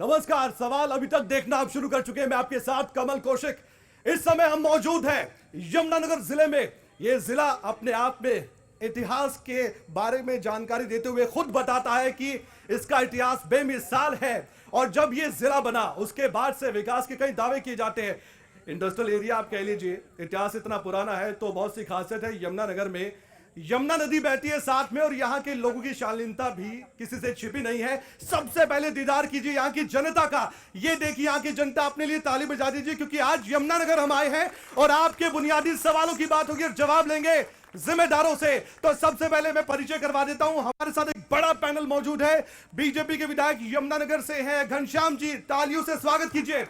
नमस्कार। सवाल अभी तक देखना आप शुरू कर चुके हैं। मैं आपके साथ कमल कौशिक। इस समय हम मौजूद हैं यमुनानगर जिले में। यह जिला अपने आप में इतिहास के बारे में जानकारी देते हुए खुद बताता है कि इसका इतिहास बेमिसाल है। और जब यह जिला बना उसके बाद से विकास के कई दावे किए जाते हैं। इंडस्ट्रियल एरिया आप कह लीजिए, इतिहास इतना पुराना है तो बहुत सी खासियत है यमुनानगर में। यमुना नदी बहती है साथ में और यहाँ के लोगों की शालीनता भी किसी से छिपी नहीं है। सबसे पहले दीदार कीजिए यहाँ की जनता का। ये देखिए यहाँ की जनता, अपने लिए ताली बजा दीजिए क्योंकि आज यमुनानगर हम आए हैं और आपके बुनियादी सवालों की बात होगी और जवाब लेंगे जिम्मेदारों से। तो सबसे पहले मैं परिचय करवा देता हूं। हमारे साथ एक बड़ा पैनल मौजूद है। बीजेपी के विधायक यमुनानगर से हैं घनश्याम जी, तालियों से स्वागत कीजिए।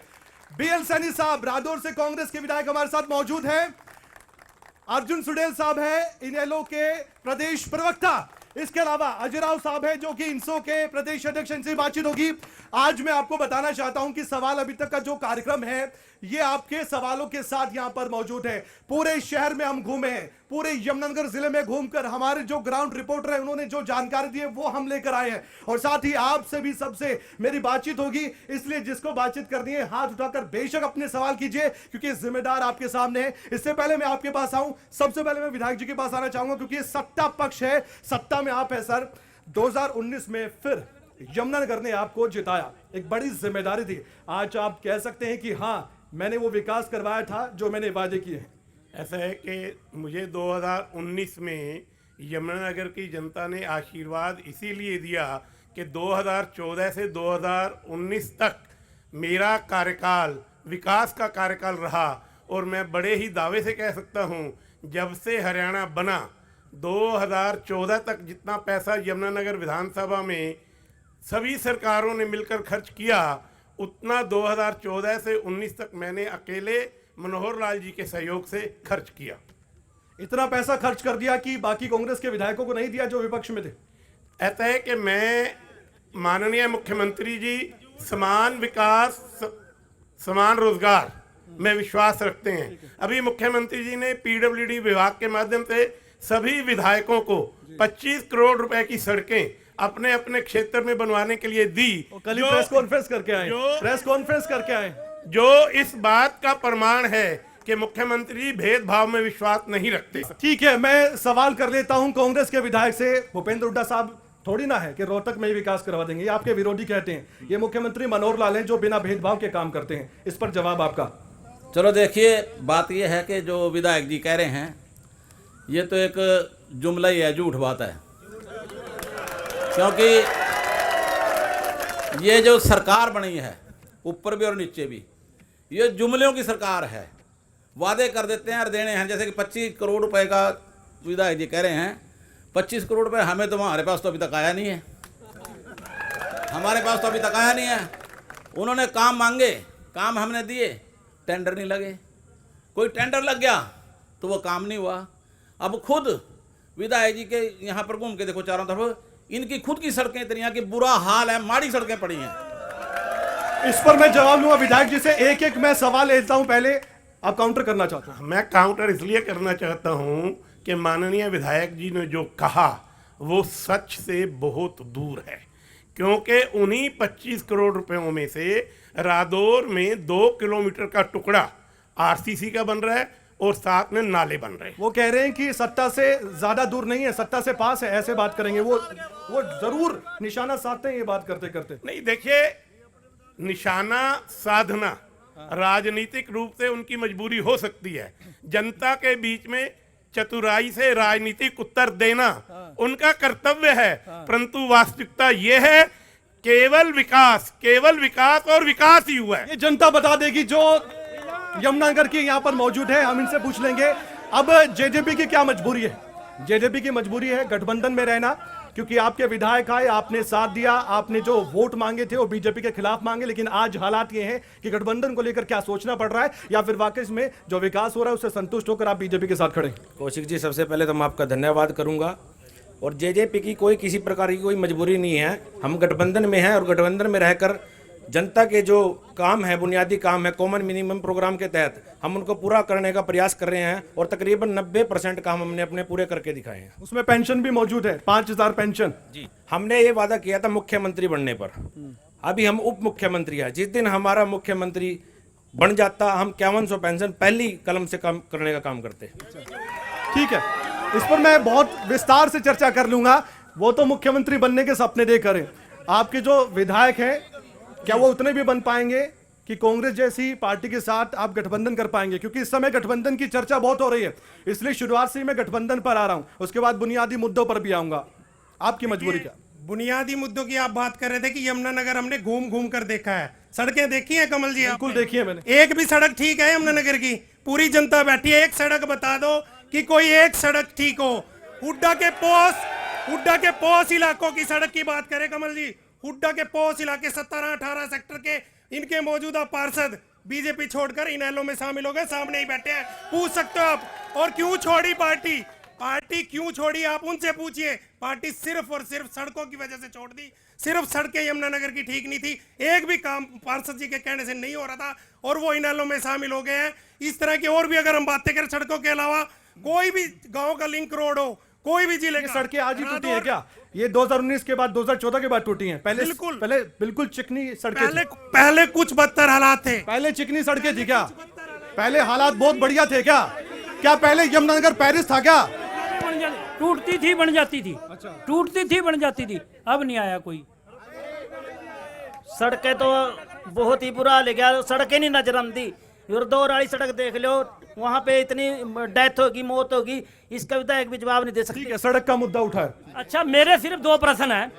बीएल सैनी साहब रादौर से कांग्रेस के विधायक हमारे साथ मौजूद हैं। अर्जुन सुडेल साहब हैं इनेलो के प्रदेश प्रवक्ता। इसके अलावा अजय राव साहब हैं जो कि इंसो के प्रदेश अध्यक्ष, इनसे बातचीत होगी। आज मैं आपको बताना चाहता हूं कि सवाल अभी तक का जो कार्यक्रम है ये आपके सवालों के साथ यहां पर मौजूद है। पूरे शहर में हम घूमे हैं, पूरे यमुनानगर जिले में घूमकर हमारे जो ग्राउंड रिपोर्टर हैं उन्होंने जो जानकारी दी है वो हम लेकर आए हैं। और साथ ही आपसे भी सबसे मेरी बातचीत होगी, इसलिए जिसको बातचीत करनी है हाथ उठाकर बेशक अपने सवाल कीजिए क्योंकि जिम्मेदार आपके सामने है। इससे पहले मैं आपके पास आऊं, सबसे पहले मैं विधायक जी के पास आना चाहूंगा क्योंकि सत्ता पक्ष है, सत्ता में आप है सर। 2019 में फिर यमुनानगर ने आपको जिताया, एक बड़ी जिम्मेदारी थी। आज आप कह सकते हैं कि हाँ, मैंने वो विकास करवाया था जो मैंने वादे किए हैं। ऐसा है कि मुझे 2019 में यमुनानगर की जनता ने आशीर्वाद इसीलिए दिया कि 2014 से 2019 तक मेरा कार्यकाल विकास का कार्यकाल रहा। और मैं बड़े ही दावे से कह सकता हूँ, जब से हरियाणा बना 2014 तक जितना पैसा यमुनानगर विधानसभा में सभी सरकारों ने मिलकर खर्च किया, उतना 2014 से 19 तक मैंने अकेले मनोहर लाल जी के सहयोग से खर्च किया। इतना पैसा खर्च कर दिया कि बाकी कांग्रेस के विधायकों को नहीं दिया जो विपक्ष में थे। ऐसा है कि मैं माननीय मुख्यमंत्री जी समान विकास समान रोजगार में विश्वास रखते हैं। अभी मुख्यमंत्री जी ने पीडब्ल्यूडी विभाग के माध्यम से सभी विधायकों को 25 करोड़ रुपए की सड़कें अपने अपने क्षेत्र में बनवाने के लिए दी। कल प्रेस कॉन्फ्रेंस करके आए जो इस बात का प्रमाण है कि मुख्यमंत्री भेदभाव में विश्वास नहीं रखते। ठीक है, मैं सवाल कर लेता हूं कांग्रेस के विधायक से। भूपेंद्र हुड्डा साहब थोड़ी ना है कि रोहतक में ही विकास करवा देंगे, ये आपके विरोधी कहते हैं। ये मुख्यमंत्री मनोहर लाल हैं जो बिना भेदभाव के काम करते हैं। इस पर जवाब आपका। चलो देखिए, बात ये है कि जो विधायक जी कह रहे हैं ये तो एक जुमला ही है, झूठ बात है। क्योंकि ये जो सरकार बनी है ऊपर भी और नीचे भी, ये जुमलों की सरकार है। वादे कर देते हैं और देने हैं। जैसे कि 25 करोड़ रुपए का विधायक जी कह रहे हैं, 25 करोड़ रुपए हमें तो हमारे पास तो अभी तक आया नहीं है। हमारे पास तो अभी तक आया नहीं है। उन्होंने काम मांगे, काम हमने दिए, टेंडर नहीं लगे। कोई टेंडर लग गया तो वो काम नहीं हुआ। अब खुद विधायक जी के यहाँ पर घूम के देखो चारों तरफ, इनकी खुद की सड़कें इतनी कि बुरा हाल है, माड़ी सड़कें पड़ी हैं। इस पर मैं जवाब लूंगा विधायक जी से। एक एक मैं सवाल लेता हूं, पहले आप काउंटर करना चाहते हैं। मैं काउंटर इसलिए करना चाहता हूं कि माननीय विधायक जी ने जो कहा वो सच से बहुत दूर है। क्योंकि उन्हीं 25 करोड़ रुपयों में से रादौर में 2 किलोमीटर का टुकड़ा आरसीसी का बन रहा है और साथ में नाले बन रहे हैं। वो कह रहे हैं कि सत्ता से ज्यादा दूर नहीं है, सत्ता से पास है, ऐसे बात करेंगे। वो जरूर निशाना साधते हैं ये बात करते करते। नहीं, देखिए, निशाना साधना राजनीतिक रूप से उनकी मजबूरी हो सकती है। जनता के बीच में चतुराई से राजनीतिक उत्तर देना उनका कर्तव्य है। परंतु वास्तविकता यह है केवल विकास और विकास ही हुआ है। ये जनता बता देगी जो यमुनानगर की यहाँ पर मौजूद है। हम इनसे पूछ लेंगे। अब जेजेपी की क्या मजबूरी है? जेजेपी की मजबूरी है गठबंधन में रहना, क्योंकि आपके विधायक आए, आपने साथ दिया, आपने जो वोट मांगे थे वो बीजेपी के खिलाफ मांगे। लेकिन आज हालात ये हैं कि गठबंधन को लेकर क्या सोचना पड़ रहा है, या फिर वाकई में जो विकास हो रहा है उससे संतुष्ट होकर आप बीजेपी के साथ खड़े? कौशिक जी, सबसे पहले तो मैं आपका धन्यवाद करूंगा। और जेजेपी की कोई किसी प्रकार की कोई मजबूरी नहीं है। हम गठबंधन में हैं और गठबंधन में रहकर जनता के जो काम है, बुनियादी काम है, कॉमन मिनिमम प्रोग्राम के तहत हम उनको पूरा करने का प्रयास कर रहे हैं। और तकरीबन 90% काम हमने अपने पूरे करके दिखाए हैं। उसमें पेंशन भी मौजूद है, 5000 पेंशन। जी, हमने ये वादा किया था मुख्यमंत्री बनने पर। अभी हम उप मुख्यमंत्री हैं। जिस दिन हमारा मुख्यमंत्री बन जाता, हम 5100 पेंशन पहली कलम से काम करने का काम करते। ठीक है, इस पर मैं बहुत विस्तार से चर्चा कर लूंगा। वो तो मुख्यमंत्री बनने के सपने देख रहे हैं। आपके जो विधायक हैं, क्या वो उतने भी बन पाएंगे कि कांग्रेस जैसी पार्टी के साथ आप गठबंधन कर पाएंगे? क्योंकि इस समय गठबंधन की चर्चा बहुत हो रही है, इसलिए शुरुआत से ही मैं गठबंधन पर आ रहा हूं, उसके बाद बुनियादी मुद्दों पर भी आऊंगा। आपकी मजबूरी क्या? बुनियादी मुद्दों की आप बात कर रहे थे कि यमुनानगर हमने घूम घूम कर देखा है, सड़कें देखी हैं कमल जी? बिल्कुल देखी है मैंने। एक भी सड़क ठीक है यमुनानगर की? पूरी जनता बैठी है, एक सड़क बता दो कि कोई एक सड़क ठीक हो। हुड्डा के पोस इलाकों की सड़क की बात करें कमल जी, हुड्डा के पोस इलाके 17-18 सेक्टर के इनके मौजूदा पार्षद बीजेपी छोड़कर इनेलो में शामिल हो गए, सामने ही बैठे हैं, पूछ सकते हो आप। और क्यों छोड़ी पार्टी क्यों छोड़ी आप उनसे पूछिए। पार्टी सिर्फ और सिर्फ सड़कों की वजह से छोड़ दी। सिर्फ सड़कें यमुनानगर की ठीक नहीं थी, एक भी काम पार्षद जी के कहने से नहीं हो रहा था, और वो इनेलो में शामिल हो गए हैं। इस तरह की और भी अगर हम बातें करें सड़कों के अलावा, कोई भी गांव का लिंक रोड हो, कोई भी जिले की सड़कें आज ही टूटी है क्या? ये 2019 के बाद 2014 के बाद टूटी हैं? पहले बिल्कुल चिकनी सड़कें पहले कुछ बदतर हालात थे। पहले चिकनी सड़कें थी क्या? पहले हालात बहुत बढ़िया थे क्या? क्या पहले यमुनानगर पेरिस था क्या? टूटती थी बन जाती थी, टूटती थी बन जाती थी, अब नहीं आया कोई। सड़कें तो बहुत ही बुरा हाल है, क्या सड़कें नहीं नजर आती। और 2 वाली सड़क देख लो, वहाँ पे इतनी डेथ होगी, मौत होगी, इसका विधायक भी जवाब नहीं दे सकते। ठीक है, सड़क का मुद्दा उठा है। अच्छा, मेरे सिर्फ 2 प्रश्न है।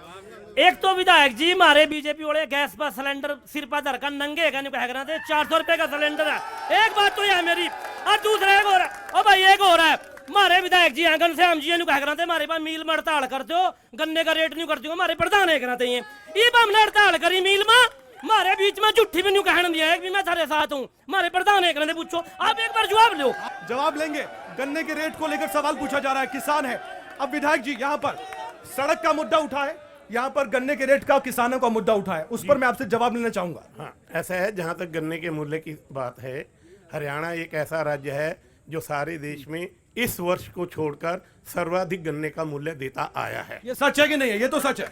एक तो विधायक जी हमारे बीजेपी वाले गैस पर सिलेंडर सिर पर धरकर नंगे कह रहे थे 400 रुपए का सिलेंडर है, एक बात तो यह मेरी। और दूसरा एक हो रहा है, भाई एक हो रहा है, हमारे विधायक जी हैं गन से हम जी कह रहे थे हमारे पास मील में हड़ताल कर दो, गन्ने का रेट नहीं करते हो, हमारे प्रधान है कहते हैं ये हमने हड़ताल करी मील में, हमारे बीच में झूठी भी नहीं कहने दिया, एक भी मैं थारे साथ हूँ, हमारे प्रधान है कहते पूछो, आप एक बार जवाब लो। जवाब लेंगे। गन्ने के रेट को लेकर सवाल पूछा जा रहा है, किसान है। अब विधायक जी यहाँ पर सड़क का मुद्दा उठा है, यहाँ पर गन्ने के रेट का किसानों का मुद्दा उठा है, उस पर मैं आपसे जवाब लेना चाहूंगा। हाँ, ऐसा है, जहाँ तक गन्ने के मूल्य की बात है, हरियाणा एक ऐसा राज्य है जो सारे देश में इस वर्ष को छोड़कर सर्वाधिक गन्ने का मूल्य देता आया है। ये सच है कि नहीं है? ये तो सच है।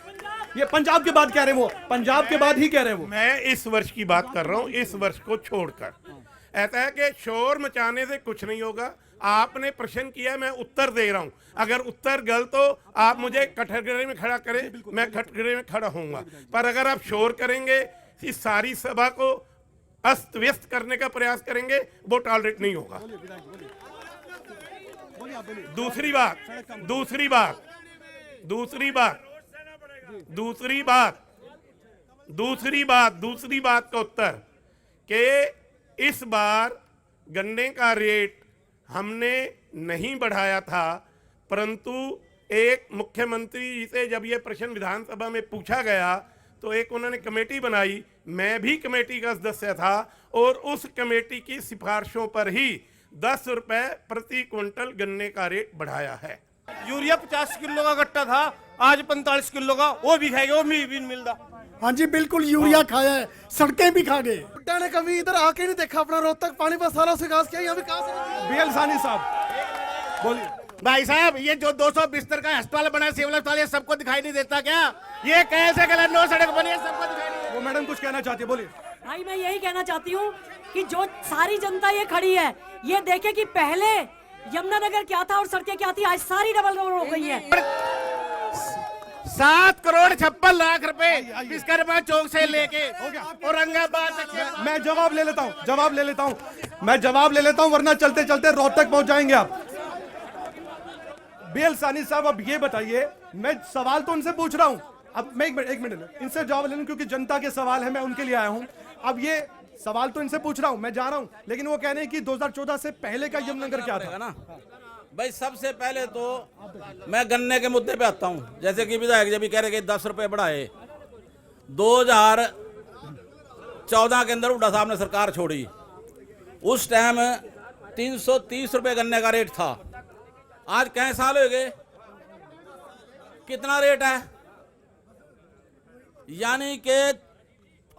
ये पंजाब के बाद कह रहे हैं, वो पंजाब के बाद ही कह रहे हैं वो। मैं इस वर्ष की बात कर रहा हूँ, इस वर्ष को छोड़कर। ऐसा है कि शोर मचाने से कुछ नहीं होगा। आपने प्रश्न किया, मैं उत्तर दे रहा हूँ। अगर उत्तर गलत हो आप मुझे कटघरे में खड़ा करें, मैं कटघरे में खड़ा होऊंगा। पर अगर आप शोर करेंगे, इस सारी सभा को अस्त व्यस्त करने का प्रयास करेंगे, वो टॉलरेट नहीं होगा। दूसरी बात का उत्तर कि इस बार गन्ने का रेट हमने नहीं बढ़ाया था, परंतु एक मुख्यमंत्री जी से जब यह प्रश्न विधानसभा में पूछा गया तो एक उन्होंने कमेटी बनाई, मैं भी कमेटी का सदस्य था, और उस कमेटी की सिफारिशों पर ही 10 रुपए प्रति क्विंटल गन्ने का रेट बढ़ाया है। यूरिया 50 किलो का गट्टा था, आज 45 किलो का, वो भी खाएगा, वो भी मिलता। हाँ जी बिल्कुल, यूरिया खाया है, सड़कें भी खा गए। बुड्ढा ने कभी इधर आके नहीं देखा अपना रोहतक पानी पर सालों से विकास किया, यहाँ विकास नहीं। बीएल सानी साहब बोलिए। भाई साहब, ये जो 200 बिस्तर का अस्पताल बना है, सिविल अस्पताल, ये सबको दिखाई नहीं देता क्या? ये कैसे गलत 9 सड़क बनी है, सबको दिखाई नहीं देता। वो मैडम कुछ कहना चाहती है, बोलिए। भाई मैं यही कहना चाहती हूँ कि जो सारी जनता ये खड़ी है, ये देखे कि पहले यमुनानगर क्या था और सड़कें क्या थी, आज सारी डबल हो गई है। 7 करोड़ 56 लाख रुपए विश्वकर्मा चौक से लेके औरंगाबाद तक। मैं जवाब ले लेता हूं, वरना चलते चलते रोहतक पहुंच जाएंगे आप। बीएल सानी साहब, अब ये बताइए, मैं सवाल तो उनसे पूछ रहा हूं, अब मैं एक मिनट इनसे जवाब ले लूं, क्योंकि जनता के सवाल है, मैं उनके लिए आया हूं। अब ये सवाल तो इनसे पूछ रहा हूं, मैं जा रहा हूं, लेकिन वो कह रहे हैं कि 2014 से पहले का यमुनानगर क्या था ना। भाई सबसे पहले तो मैं गन्ने के मुद्दे पे आता हूं। जैसे कि विधायक जब भी कह रहे कि 10 रुपए बढ़ाए, 2014 के अंदर हुड्डा साहब ने सरकार छोड़ी, उस टाइम 330 रुपए गन्ने का रेट था। आज कई साल हो गए, कितना रेट है? यानी कि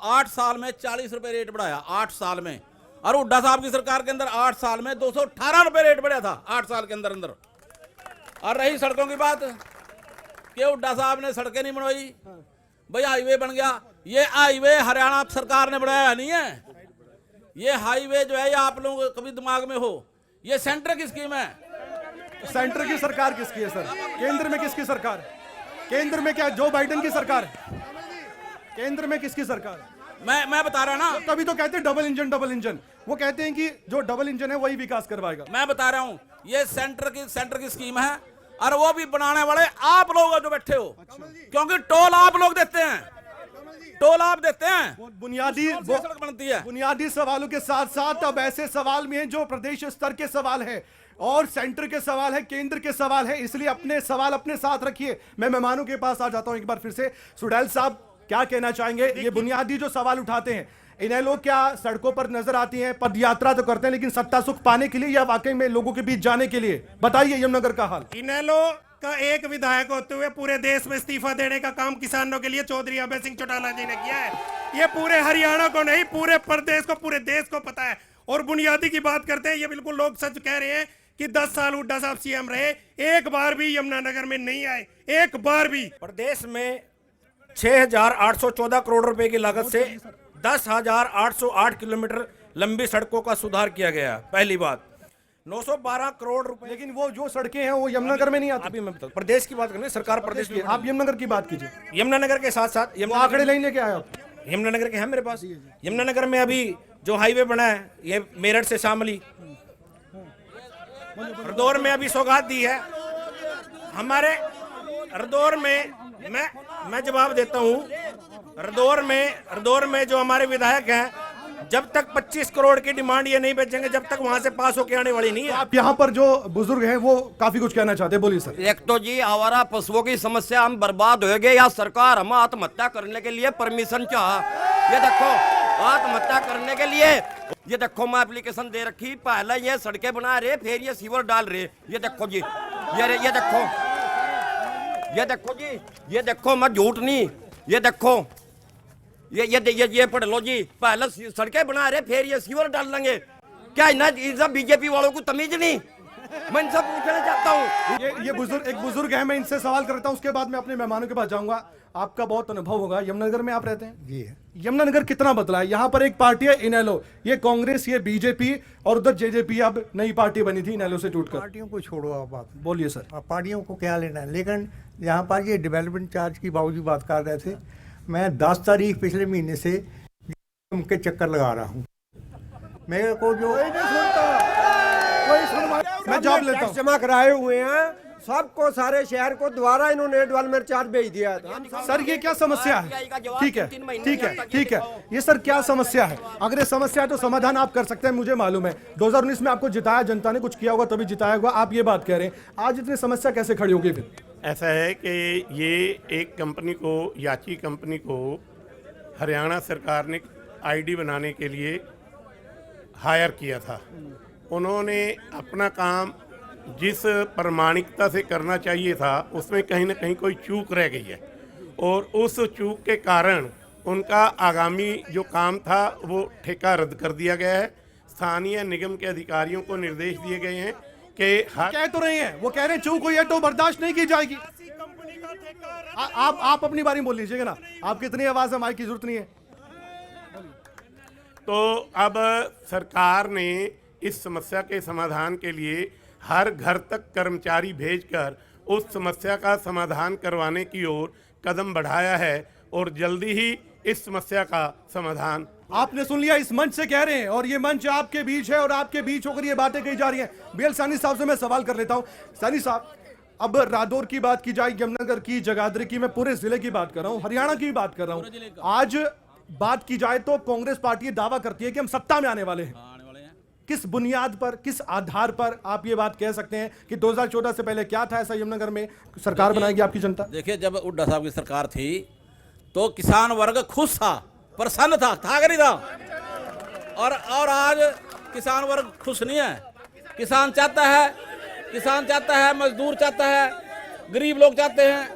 8 साल में 40 रुपए रेट बढ़ाया, 8 साल में। और हुड्डा साहब की सरकार के अंदर 8 साल में 218 रुपए रेट बढ़ा था, 8 साल के अंदर। और रही सड़कों की बात कि हुड्डा साहब ने सड़कें नहीं बनवाई, भाई हाईवे बन गया, ये हाईवे हरियाणा सरकार ने बनाया नहीं है। ये हाईवे जो है ये आप लोगों को कभी दिमाग में हो, ये सेंटर की स्कीम है। सेंटर की सरकार किसकी है सर? केंद्र में किसकी सरकार है? केंद्र में क्या जो बाइडेन की सरकार है? केंद्र में किसकी सरकार है? मैं बता रहा ना, तभी तो कहते हैं डबल इंजन। वो कहते हैं कि जो डबल इंजन है वही विकास करवाएगा। मैं बता रहा हूं ये सेंटर की स्कीम है, और वो भी बनाने वाले आप लोग हो जो बैठे हो, क्योंकि टोल आप लोग देते हैं, टोल आप देते हैं। बुनियादी सड़क बनती है। बुनियादी सवालों के साथ साथ अब ऐसे सवाल भी हैं जो प्रदेश स्तर के सवाल है और सेंटर के सवाल है, केंद्र के सवाल है, इसलिए अपने सवाल अपने साथ रखिए। मैं मेहमानों के पास आ जाता हूं एक बार फिर से। सुडैल साहब क्या कहना चाहेंगे? ये बुनियादी जो सवाल उठाते हैं, इन्हें लोग क्या सड़कों पर नजर आती हैं, पद यात्रा तो करते हैं, लेकिन सत्ता सुख पाने के लिए या वाकई में लोगों के बीच जाने के लिए? बताइए यमुनानगर का हाल। इनेलो का एक विधायक होते हुए पूरे देश में इस्तीफा देने का काम किसानों के लिए चौधरी अभय सिंह चौटाला जी ने किया है। ये पूरे हरियाणा को नहीं, पूरे प्रदेश को, पूरे देश को पता है। और बुनियादी की बात करते हैं, ये बिल्कुल लोग सच कह रहे हैं कि 10 साल हुड्डा साहब सीएम रहे, एक बार भी यमुनानगर में नहीं आए, एक बार भी। प्रदेश में 6,814 करोड़ रुपए की लागत से 10,808 किलोमीटर लंबी सड़कों का सुधार किया गया। पहली बात, 912 करोड़ रुपए। लेकिन वो जो सड़कें हैं वो यमुनानगर में नहीं आती। अभी मैं बता, प्रदेश की बात करें, सरकार प्रदेश की। आप यमुनानगर की बात कीजिए। यमुनानगर के साथ साथ वो आंकड़े नहीं लेके आए आप? यमुनानगर के हैं मेरे पास। यमुनानगर में अभी जो हाईवे बना है, ये मेरठ से शामली, हरदौर में अभी सौगात दी है। हमारे हरदौर में मैं जवाब देता हूँ, हरदौर में जो हमारे विधायक हैं, जब तक 25 करोड़ की डिमांड ये नहीं बेचेंगे, जब तक वहां से पास होके आने वाली नहीं है। आप यहाँ पर जो बुजुर्ग हैं वो काफी कुछ कहना चाहते हैं, बोलिए सर। एक तो जी आवारा पशुओं की समस्या, हम बर्बाद हो गए या सरकार हम आत्महत्या करने के लिए परमिशन चाह। ये देखो आत्महत्या करने के लिए, ये देखो मैं एप्लीकेशन दे रखी, पहले ये सड़कें बना रहे, फिर ये सीवर डाल रहे। ये देखो जी, ये देखो जी, ये देखो मैं झूठ नहीं, ये देखो ये पढ़ लो जी, पहले सड़कें बना रहे, फिर ये सीवर डाल लेंगे। क्या इन सब बीजेपी वालों को तमीज नहीं? मैं इनसे पूछना चाहता हूँ। ये बुजुर्ग, एक बुजुर्ग है, मैं इनसे सवाल करता हूँ, उसके बाद मैं अपने मेहमानों के पास जाऊंगा। आपका बहुत अनुभव होगा, यमुनानगर में आप रहते हैं जी। यमुनानगर कितना बदला है? यहाँ पर एक पार्टी है इनेलो, ये कांग्रेस, ये बीजेपी, और उधर जेजेपी अब नई पार्टी बनी थी इनेलो से टूटकर। पार्टियों को छोड़ो आप बोलिए सर। पार्टियों को क्या लेना है, लेकिन यहाँ पर ये डेवलपमेंट चार्ज की बाबूजी बात कर रहे थे। मैं 10 तारीख पिछले महीने से उनके चक्कर लगा रहा हूँ। मेरे को जो मैं जॉब लेता हूँ, जमा कराए हुए हैं सबको, सारे शहर को दोबारा इन्होंने डेवलपमेंट चार्ज भेज दिया था। सर ये क्या समस्या है? ठीक है, ये सर क्या समस्या है? अगर ये समस्या है तो समाधान आप कर सकते हैं, मुझे मालूम है। 2019 में आपको जिताया जनता ने, कुछ किया होगा तभी जिताया होगा। आप ये बात कह रहे हैं, आज इतनी समस्या कैसे खड़ी होगी फिर? ऐसा है कि ये एक कंपनी को, याची कंपनी को हरियाणा सरकार ने आईडी बनाने के लिए हायर किया था। उन्होंने अपना काम जिस प्रमाणिकता से करना चाहिए था, उसमें कहीं ना कहीं कोई चूक रह गई है, और उस चूक के कारण उनका आगामी जो काम था वो ठेका रद्द कर दिया गया है। स्थानीय निगम के अधिकारियों को निर्देश दिए गए हैं कि कह तो रहे हैं, वो कह रहे हैं चूक हुई है तो बर्दाश्त नहीं की जाएगी। आप अपनी बारी बोल लीजिएगा ना, आपकी इतनी आवाज है, माइक की जरूरत नहीं है। तो अब सरकार ने इस समस्या के समाधान के लिए हर घर तक कर्मचारी भेजकर उस समस्या का समाधान करवाने की ओर कदम बढ़ाया है, और जल्दी ही इस समस्या का समाधान। आपने सुन लिया, इस मंच से कह रहे हैं, और ये मंच आपके बीच है, और आपके बीच होकर ये बातें कही जा रही हैं। बीएल सानी साहब से मैं सवाल कर लेता हूं। सानी साहब, अब रादौर की बात की जाए, यमुनानगर की, जगाधरी की, मैं पूरे जिले की बात कर रहा हूं, हरियाणा की बात कर रहा हूं। आज बात की जाए तो कांग्रेस पार्टी दावा करती है कि हम सत्ता में आने वाले हैं। किस बुनियाद पर, किस आधार पर आप ये बात कह सकते हैं कि 2014 से पहले क्या था ऐसा यमुनानगर में सरकार बनाएगी आपकी जनता? देखिए, जब हुड्डा साहब की सरकार थी तो किसान वर्ग खुश था, प्रसन्न था कि नहीं था? और आज किसान वर्ग खुश नहीं है। किसान चाहता है, मजदूर चाहता है, गरीब लोग चाहते हैं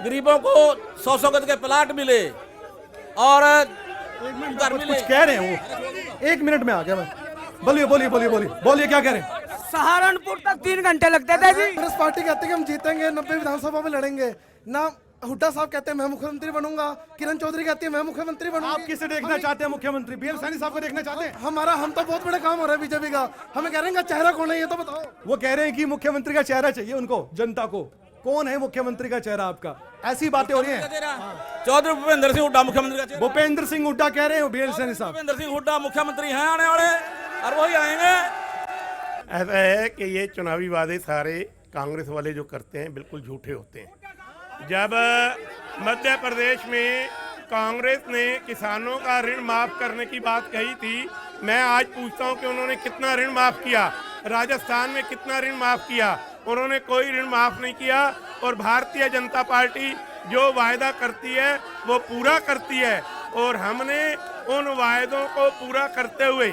गरीबों को 100 गज के प्लाट मिले और घर मिले। कुछ कह रहे हैं वो, 1 मिनट में आ गया मैं। बोलिए क्या कह रहे हैं? सहारनपुर तक 3 घंटे लगते थे जी। कांग्रेस पार्टी कहते हैं कि हम जीतेंगे, 90 विधानसभा में लड़ेंगे ना, हुड्डा साहब कहते हैं मैं मुख्यमंत्री बनूंगा, किरण चौधरी कहती है मैं मुख्यमंत्री बनूंगा। आप किसे देखना चाहते हैं मुख्यमंत्री? बीएल सैनी साहब को देखना चाहते हैं? हम तो बहुत बड़ा काम हो रहा है बीजेपी का, हमें कह रहे हैं कि चेहरा कौन है ये तो बताओ। वो कह रहे हैं कि मुख्यमंत्री का चेहरा चाहिए उनको, जनता को। कौन है मुख्यमंत्री का चेहरा आपका? ऐसी बातें हो रही हैं। चौधरी भूपेंद्र सिंह हुड्डा मुख्यमंत्री का चेहरा। भूपेंद्र सिंह हुड्डा कह रहे हैं, बीएल सैनी साहब। भूपेंद्र सिंह हुड्डा मुख्यमंत्री हैं आने वाले, और वही आएंगे। ऐसा है कि ये चुनावी वादे सारे कांग्रेस वाले जो करते हैं बिल्कुल झूठे होते हैं। जब मध्य प्रदेश में कांग्रेस ने किसानों का ऋण माफ करने की बात कही थी, मैं आज पूछता हूं कि उन्होंने कितना ऋण माफ किया? राजस्थान में कितना ऋण माफ किया? उन्होंने कोई ऋण माफ नहीं किया। और भारतीय जनता पार्टी जो वायदा करती है वो पूरा करती है, और हमने उन वायदों को पूरा करते हुए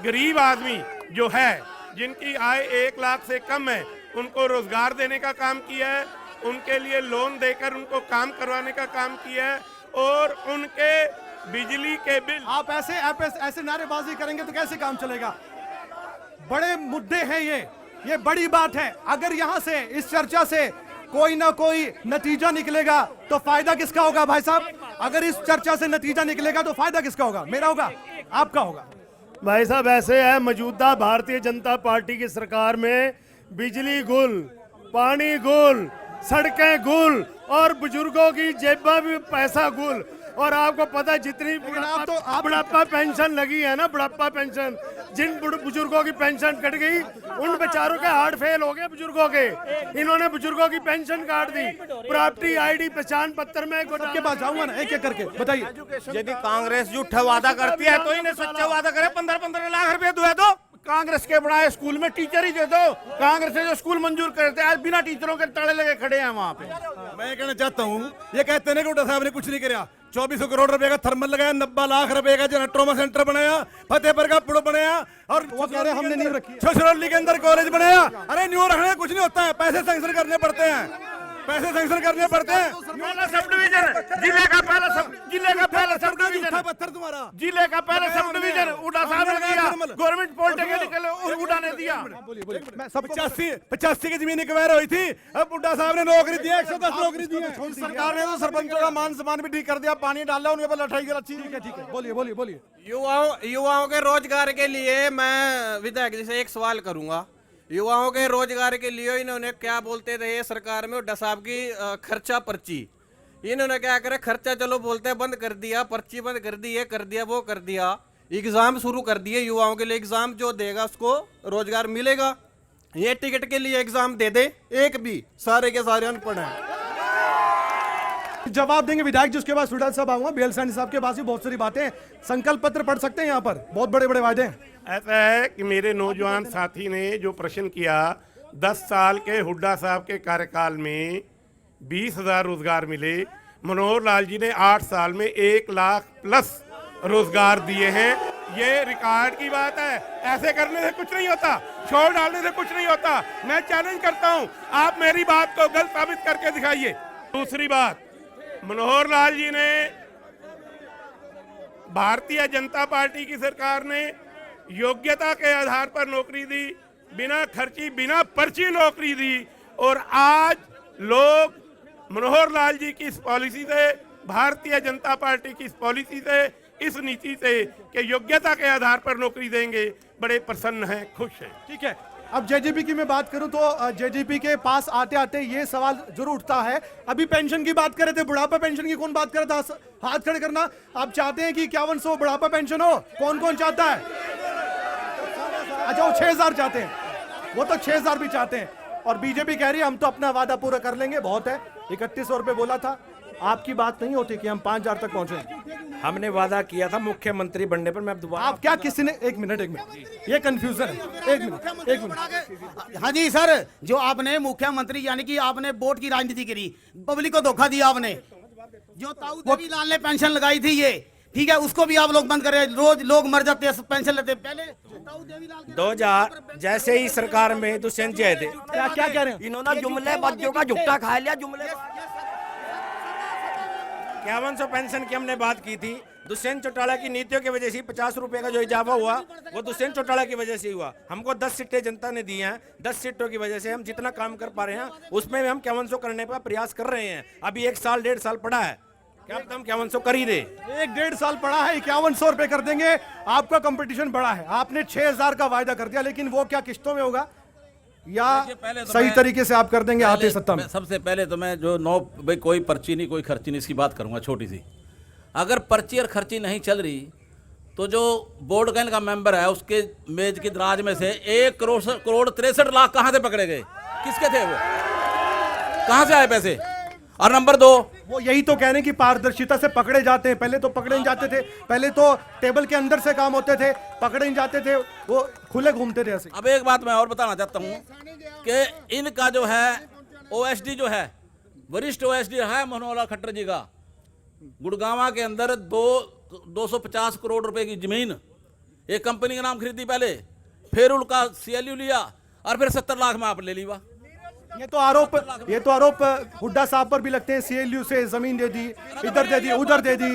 गरीब आदमी जो है, जिनकी आय 1 लाख से कम है, उनको रोजगार देने का काम किया है, उनके लिए लोन देकर उनको काम करवाने का काम किया है, और उनके बिजली के बिल। आप ऐसे नारेबाजी करेंगे तो कैसे काम चलेगा? बड़े मुद्दे हैं ये बड़ी बात है। अगर यहाँ से इस चर्चा से कोई ना कोई नतीजा निकलेगा तो फायदा किसका होगा भाई साहब? अगर इस चर्चा से नतीजा निकलेगा तो फायदा किसका होगा? मेरा होगा, आपका होगा? भाई साहब ऐसे है, मौजूदा भारतीय जनता पार्टी की सरकार में बिजली गुल, पानी गुल, सड़कें गुल, और बुजुर्गों की जेबा भी पैसा गुल। और आपको पता है जितनी बुढ़ापा पेंशन लगी है ना, बुढ़ापा पेंशन, जिन बुजुर्गों की पेंशन कट गई उन बेचारों के हार्ट फेल हो गए बुजुर्गों के, इन्होंने बुजुर्गों की पेंशन काट दी। प्रॉपर्टी आईडी पहचान पत्र में के पास जाऊंगा ना, एक एक करके बताइए। यदि कांग्रेस झूठा वादा करती है तो इन्हें सच्चा वादा करे। 15-15 लाख रुपए दे दो, कांग्रेस के बनाए स्कूल में टीचर ही दे दो। कांग्रेस ने जो स्कूल मंजूर करते हैं आज बिना टीचरों के ताले लगे खड़े हैं वहाँ पे। मैं कहना चाहता हूँ, ये कहते हैं कि हुड्डा साहब ने कुछ नहीं किया। 2400 करोड़ रुपए का थर्मल लगाया, 90 लाख रुपए का जो ट्रॉमा सेंटर बनाया, फतेहपुर का पुल बनाया, और वो कह रहे हमने नींव रखी। छछरौली के अंदर कॉलेज बनाया। अरे न्यू रखने कुछ नहीं होता है, पैसे सैंक्शन करने पड़ते हैं, पैसे सैंक्शन करने पड़ते हैं। सब डिवीजन जिले का पहला सब डिवीजन पत्थर तुम्हारा जिले का पहला सब डिवीजन हुड्डा साहब ने दिया, गवर्नमेंट पॉलिटेक्निकल हुड्डा ने दिया। 85 की जमीन एक्वायर हुई थी, अब हुड्डा साहब ने नौकरी दिया, 110 नौकरी दी है। सरकार ने तो सरपंचों का मान सम्मान भी ठीक कर दिया, पानी डाला उनके ऊपर लठाई कर। ठीक है, बोलिए। युवाओं के रोजगार के लिए मैं विधायक जी से एक सवाल करूंगा। युवाओं के रोजगार के लिए इन्होंने क्या बोलते थे सरकार में, हुड्डा साहब की खर्चा पर्ची, इन्होंने क्या करे, खर्चा चलो बोलते हैं बंद कर दिया, पर्ची बंद कर दी, ये कर दिया वो कर दिया, एग्जाम शुरू कर दिए युवाओं के लिए। एग्जाम जो देगा उसको रोजगार मिलेगा। ये टिकट के लिए एग्जाम दे दे, एक भी, सारे के सारे अनपढ़ हैं। जवाब देंगे विधायक जी, उसके बाद सुडाल साहब आऊंगा। बीएल सैनी साहब के पास भी बहुत सारी बातें, संकल्प पत्र पढ़ सकते हैं यहाँ पर, बहुत बड़े बड़े वादे हैं। ऐसा है कि मेरे नौजवान साथी ने जो प्रश्न किया, 10 साल के हुड्डा साहब के कार्यकाल में 20,000 रोजगार मिले। मनोहर लाल जी ने 8 साल में 1 लाख प्लस रोजगार दिए हैं। ये रिकॉर्ड की बात है। ऐसे करने से कुछ नहीं होता, छोड़ डालने से कुछ नहीं होता। मैं चैलेंज करता हूं, आप मेरी बात को गलत साबित करके दिखाइए। दूसरी बात, मनोहर लाल जी ने, भारतीय जनता पार्टी की सरकार ने योग्यता के आधार पर नौकरी दी, बिना खर्ची बिना पर्ची नौकरी दी। और आज लोग मनोहर लाल जी की इस पॉलिसी से, भारतीय जनता पार्टी की इस पॉलिसी से, इस नीति से कि योग्यता के आधार पर नौकरी देंगे, बड़े प्रसन्न हैं, खुश हैं। ठीक है, अब जेजेपी की मैं बात करूं तो जेजेपी के पास आते आते ये सवाल जरूर उठता है। अभी पेंशन की बात कर रहे थे, बुढ़ापा पेंशन की कौन बात कर रहा था? हाथ खड़े करना। आप चाहते हैं कि 5100 बुढ़ापा पेंशन हो? कौन कौन चाहता है? अच्छा, वो 6000 चाहते हैं, वो तो 6000 भी चाहते हैं। और बीजेपी कह रही है हम तो अपना वादा पूरा कर लेंगे, बहुत है। 3100 रुपए बोला था, आपकी बात नहीं होती कि हम 5000 तक पहुंचे? हमने वादा किया था मुख्यमंत्री बनने पर। मैं दोबारा, आप क्या किसी ने, एक मिनट, ये कंफ्यूजन है, एक मिनट। हाँ जी सर, जो आपने मुख्यमंत्री यानी कि आपने वोट की राजनीति करी, पब्लिक को धोखा दिया आपने। जो ताऊ देवीलाल ने पेंशन लगाई थी, ये ठीक है, उसको भी आप लोग बंद करें। रोज लोग मर जाते हैं, पेंशन लेते। पहले 2000 जैसे ही सरकार में दुष्यंत जी आए थे, क्या कह रहे हैं? इन्होंने जुमले बच्चों का झुट्टा खा लिया। जुमले 5100 पेंशन की हमने बात की थी, दुष्यंत चौटाला की नीतियों की वजह से 50 रुपए का जो इजाफा हुआ वो दुष्यंत चौटाला की वजह से हुआ। हमको 10 सीटें जनता ने दी हैं, 10 सीटों की वजह से हम जितना काम कर पा रहे हैं उसमें भी हम 5100 करने का प्रयास कर रहे हैं। अभी 1 साल 1.5 साल पड़ा है, क्या पता हम 5100 कर ही दे। 1-1.5 साल पड़ा है, 5100 रुपए कर देंगे। आपका कंपटीशन बड़ा है, आपने 6000 का वायदा कर दिया, लेकिन वो क्या किस्तों में होगा या पहले तो सही मैं- तरीके से आप कर देंगे आते सत्ता में? सबसे पहले तो मैं जो भाई कोई पर्ची नहीं कोई खर्ची नहीं, इसकी बात करूंगा छोटी सी। अगर पर्ची और खर्ची नहीं चल रही तो जो बोर्ड गैन का मेंबर है उसके मेज की दराज में से 1 करोड़ 63 लाख कहाँ से पकड़े गए? किसके थे वो? कहाँ से आए पैसे? और नंबर 2, वो यही तो कह रहे हैं कि पारदर्शिता से पकड़े जाते हैं। पहले तो पकड़े नहीं जाते थे, पहले तो टेबल के अंदर से काम होते थे, पकड़े नहीं जाते थे, वो खुले घूमते थे ऐसे। अब एक बात मैं और बताना चाहता हूँ कि इनका जो है ओएसडी जो है वरिष्ठ ओएसडी है मनोहर खट्टर जी का, गुड़गांव के अंदर 250 करोड़ रुपए की जमीन एक कंपनी का नाम खरीदी पहले, फिर उनका सीएलयू लिया और फिर 70 लाख में आप ले ली। ये तो आरोप हुड्डा साहब पर भी लगते हैं, सीएलयू से जमीन दे दी, इधर दे दी, उधर दे दी,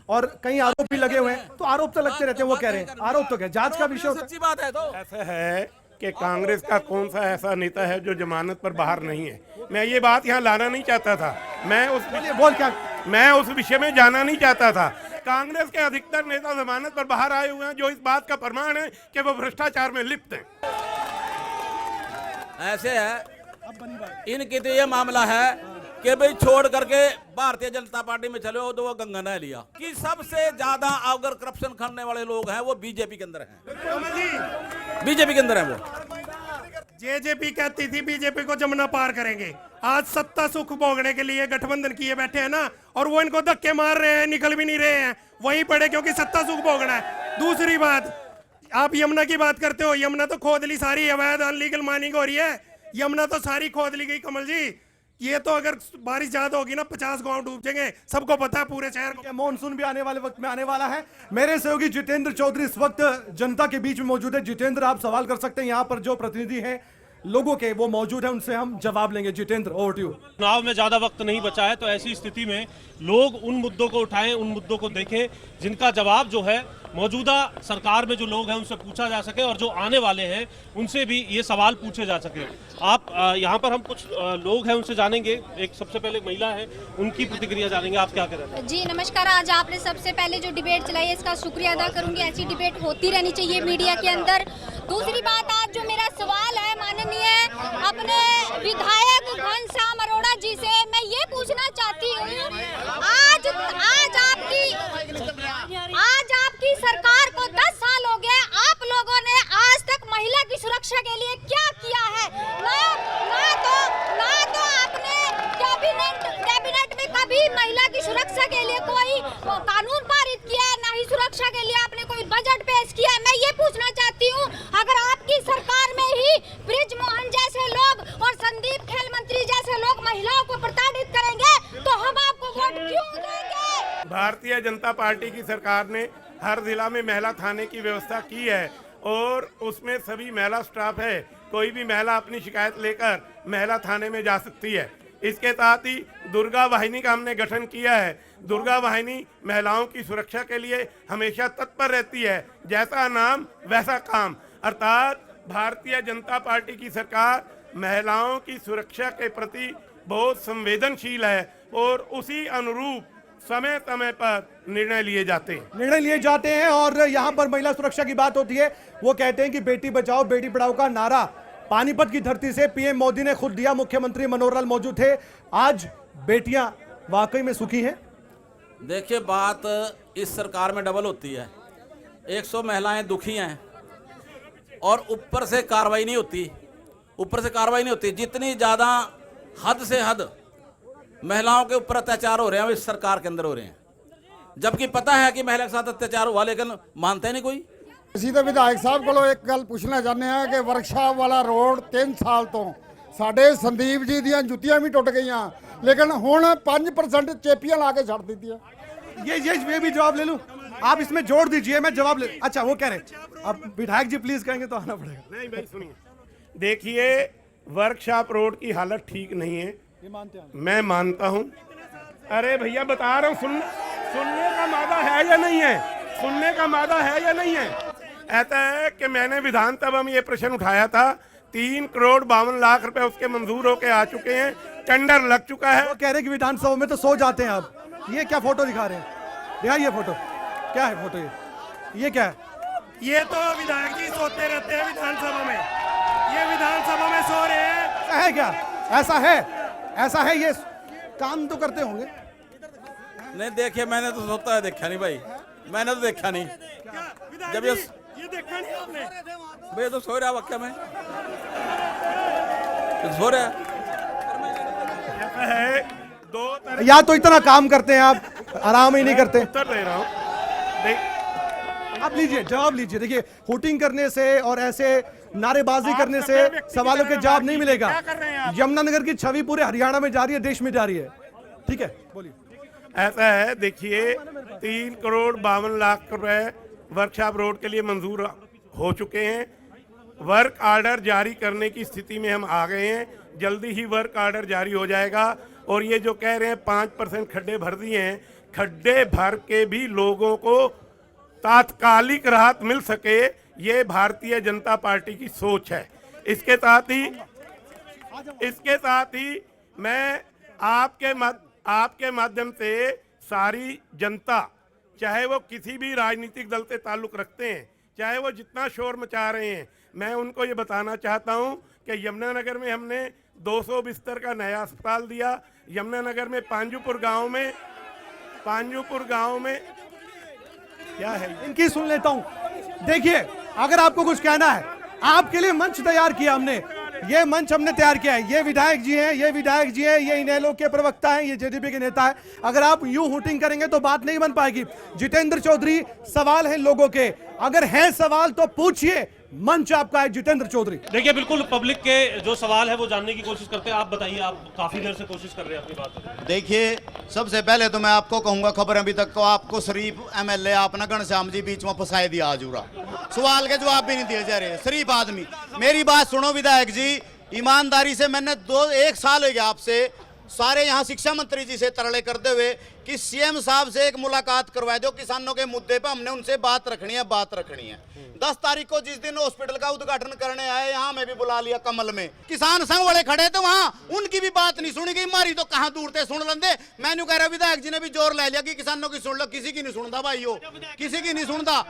और कई आरोप भी लगे हुए हैं। तो आरोप तो लगते रहते हैं, वो कह रहे हैं आरोप तो क्या जांच का विषय होता है। सच्ची बात है। तो ऐसा है कि कांग्रेस का कौन सा ऐसा नेता है जो जमानत पर बाहर नहीं है। मैं ये बात यहाँ लाना नहीं चाहता था, मैं उस विषय में जाना नहीं चाहता था। कांग्रेस के अधिकतर नेता जमानत पर बाहर आए हुए हैं, जो इस बात का प्रमाण है कि वो भ्रष्टाचार में लिप्त हैं। ऐसे है इनके तो ये मामला है कि भाई छोड़ करके भारतीय जनता पार्टी में चले हो तो वो गंगा ने लिया कि सबसे ज्यादा अगर करप्शन करने वाले लोग हैं वो बीजेपी के अंदर हैं, बीजेपी के अंदर है वो। जेजेपी कहती थी बीजेपी को जमुना पार करेंगे, आज सत्ता सुख भोगने के लिए गठबंधन किए बैठे हैं ना, और वो इनको धक्के मार रहे हैं, निकल भी नहीं रहे हैं, वहीं पड़े क्योंकि सत्ता सुख भोगना है। दूसरी बात, आप यमुना की बात करते हो, यमुना तो खोद ली सारी, अवैध अनलीगल माइनिंग हो रही है, यमुना तो सारी खोद ली गई कमल जी। ये तो अगर बारिश ज्यादा होगी ना 50 गांव डूब जाएंगे, सबको पता है पूरे शहर को। मॉनसून भी आने वाले वक्त में आने वाला है। मेरे सहयोगी जितेंद्र चौधरी इस वक्त जनता के बीच में मौजूद है। जितेंद्र, आप सवाल कर सकते हैं, यहाँ पर जो प्रतिनिधि हैं लोगों के वो मौजूद है, उनसे हम जवाब लेंगे। Jitendra, over to you. चुनाव में ज्यादा वक्त नहीं बचा है, तो ऐसी स्थिति में लोग उन मुद्दों को उठाएं, उन मुद्दों को देखें जिनका जवाब जो है मौजूदा सरकार में जो लोग हैं उनसे पूछा जा सके, और जो आने वाले हैं उनसे भी ये सवाल पूछे जा सके। आप यहाँ पर हम कुछ लोग हैं उनसे जानेंगे। एक सबसे पहले महिला है, उनकी प्रतिक्रिया जानेंगे। आप क्या करें? जी नमस्कार। आज आपने सबसे पहले जो डिबेट चलाई है इसका शुक्रिया अदा करूंगी। ऐसी डिबेट होती रहनी चाहिए मीडिया के अंदर। दूसरी बात, आज जो मेरा सवाल है माननीय अपने विधायक घनश्याम अरोड़ा जी से मैं ये पूछना चाहती हूँ, आज आपकी सरकार को 10 साल हो गए, आप लोगों ने आज तक महिला की सुरक्षा के लिए क्या किया है? ना तो आपने कैबिनेट में कभी महिला की सुरक्षा के लिए कोई कानून पारित किया है, ना ही सुरक्षा के लिए आपने कोई बजट पेश किया है। मैं ये पूछना चाहती हूँ, अगर आपकी सरकार में ही ब्रिज मोहन जैसे लोग और संदीप खेल मंत्री जैसे लोग महिलाओं को प्रताड़ित करेंगे तो हम आपको वोट क्यों देंगे? भारतीय जनता पार्टी की सरकार ने हर जिला में महिला थाने की व्यवस्था की है और उसमें सभी महिला स्टाफ है। कोई भी महिला अपनी शिकायत लेकर महिला थाने में जा सकती है। इसके साथ ही दुर्गा वाहिनी का हमने गठन किया है। दुर्गा वाहिनी महिलाओं की सुरक्षा के लिए हमेशा तत्पर रहती है, जैसा नाम वैसा काम। अर्थात भारतीय जनता पार्टी की सरकार महिलाओं की सुरक्षा के प्रति बहुत संवेदनशील है और उसी अनुरूप समय समय पर निर्णय लिए जाते हैं। और यहाँ पर महिला सुरक्षा की बात होती है, वो कहते हैं कि बेटी बचाओ बेटी पढ़ाओ का नारा पानीपत की धरती से पीएम मोदी ने खुद दिया। मुख्यमंत्री मनोहर लाल मौजूद थे। आज बेटियां वाकई में सुखी हैं? देखिए, बात इस सरकार में डबल होती है। 100 महिलाएं दुखी हैं और ऊपर से कार्रवाई नहीं होती। जितनी ज्यादा हद से हद महिलाओं के ऊपर अत्याचार हो रहे हैं इस सरकार के अंदर हो रहे हैं, जबकि पता है कि महिला के साथ अत्याचार हुआ, लेकिन मानते नहीं कोई। ਅਸੀਂ ਤਾਂ ਵਿਧਾਇਕ ਸਾਹਿਬ ਕੋਲੋਂ ਇੱਕ ਗੱਲ ਪੁੱਛਣਾ ਚਾਹੁੰਦੇ ਹਾਂ ਕਿ ਵਰਕਸ਼ਾਪ ਵਾਲਾ ਰੋਡ 3 ਸਾਲ ਤੋਂ ਸਾਡੇ ਸੰਦੀਪ ਜੀ ਦੀਆਂ ਜੁੱਤੀਆਂ ਵੀ ਟੁੱਟ ਗਈਆਂ, लेकिन ਹੁਣ 5% चेपियां ला के छड़ दी है। ये भी जवाब ले लूं, आप इसमें जोड़ दीजिए, मैं जवाब ले। अच्छा, वो कह रहे अब विधायक जी प्लीज कहेंगे तो आना पड़ेगा। नहीं भाई सुनिए, देखिए वर्कशॉप रोड की हालत ठीक नहीं है, मैं मानता हूं। अरे भैया बता रहा हूं, सुनने का मादा है या नहीं है? सुनने का मादा है या नहीं है? ऐसा है कि मैंने विधानसभा में ये प्रश्न उठाया था, 3 करोड़ 52 लाख रुपए उसके मंजूर होके आ चुके हैं, टेंडर लग चुका है। वो कह रहे हैं कि विधानसभा में तो सो जाते हैं आप। ये क्या फोटो दिखा रहे हैं? दिखाइए फोटो, क्या है फोटो? ये क्या है? ये तो विधायक जी सोते रहते हैं विधानसभा में, ये विधानसभा में सो रहे हैं। ऐसा है क्या? ऐसा है, ऐसा है, ये काम तो करते होंगे। नहीं देखिए, मैंने तो सोता है देखा नहीं भाई, मैंने तो देखा नहीं। जब ये देखा नहीं आपने? भैया तो सो रहा वाक्य में, तो सो रहा है। दो तरह या तो इतना काम करते हैं आप, आराम ही नहीं करते। उत्तर दे रहा हूँ। आप लीजिए, जवाब लीजिए। देखिए, हुटिंग करने से और ऐसे नारेबाजी करने से सवालों के जवाब नहीं मिलेगा। यमुनानगर की छवि पूरे हरियाणा में जा रही है, देश में जा रही है। ठीक है, बोलिए। ऐसा है, देखिए 3 करोड़ 52 लाख रुपए वर्कशॉप रोड के लिए मंजूर हो चुके हैं। वर्क आर्डर जारी करने की स्थिति में हम आ गए हैं, जल्दी ही वर्क आर्डर जारी हो जाएगा। और ये जो कह रहे हैं 5% खड्डे भर दिए हैं, खड्डे भर के भी लोगों को तात्कालिक राहत मिल सके, ये भारतीय जनता पार्टी की सोच है। इसके साथ ही मैं आपके माध्यम से सारी जनता, चाहे वो किसी भी राजनीतिक दल से ताल्लुक रखते हैं, चाहे वो जितना शोर मचा रहे हैं, मैं उनको ये बताना चाहता हूं कि यमुनानगर में हमने 200 बिस्तर का नया अस्पताल दिया। यमुनानगर में पांजुपुर गांव में क्या है, इनकी सुन लेता हूं। देखिए, अगर आपको कुछ कहना है, आपके लिए मंच तैयार किया हमने, ये मंच हमने तैयार किया है। ये विधायक जी हैं, ये इनेलो के प्रवक्ता हैं, ये जेडीपी के नेता हैं। अगर आप यूं हुटिंग करेंगे तो बात नहीं बन पाएगी। जितेंद्र चौधरी, सवाल है लोगों के, अगर है सवाल तो पूछिए, मंच आपका है। जितेंद्र चौधरी। देखिए, बिल्कुल पब्लिक के जो सवाल है वो जानने की कोशिश करते हैं। आप बताइए, आप काफी देर से कोशिश कर रहे हैं अपनी बात। देखिए, सबसे पहले तो मैं आपको कहूंगा, खबर अभी तक तो आपको शरीफ एमएलए आपने घनश्याम जी बीच में फंसाए दिया आजूरा, सवाल के जवाब भी नहीं दिए जा रहे। शरीफ आदमी, मेरी बात सुनो विधायक जी, ईमानदारी से मैंने 1 साल हो गया आपसे सारे यहाँ शिक्षा मंत्री जी से तरले करते हुए कि सीएम साहब से एक मुलाकात करवाए दो, किसानों के मुद्दे पर हमने उनसे बात रखनी है। 10 तारीख को जिस दिन हॉस्पिटल का उद्घाटन करने आए, यहाँ मैं भी बुला लिया कमल में, किसान संघ वाले खड़े थे वहाँ, उनकी भी बात नहीं सुनी गई। हमारी तो कहाँ दूर थे, सुन लेंदे। मैंने कह रहा विधायक जी ने भी जोर ले लिया कि किसानों की सुन लो, किसी की नहीं सुनता भाइयों, किसी की नहीं सुनता।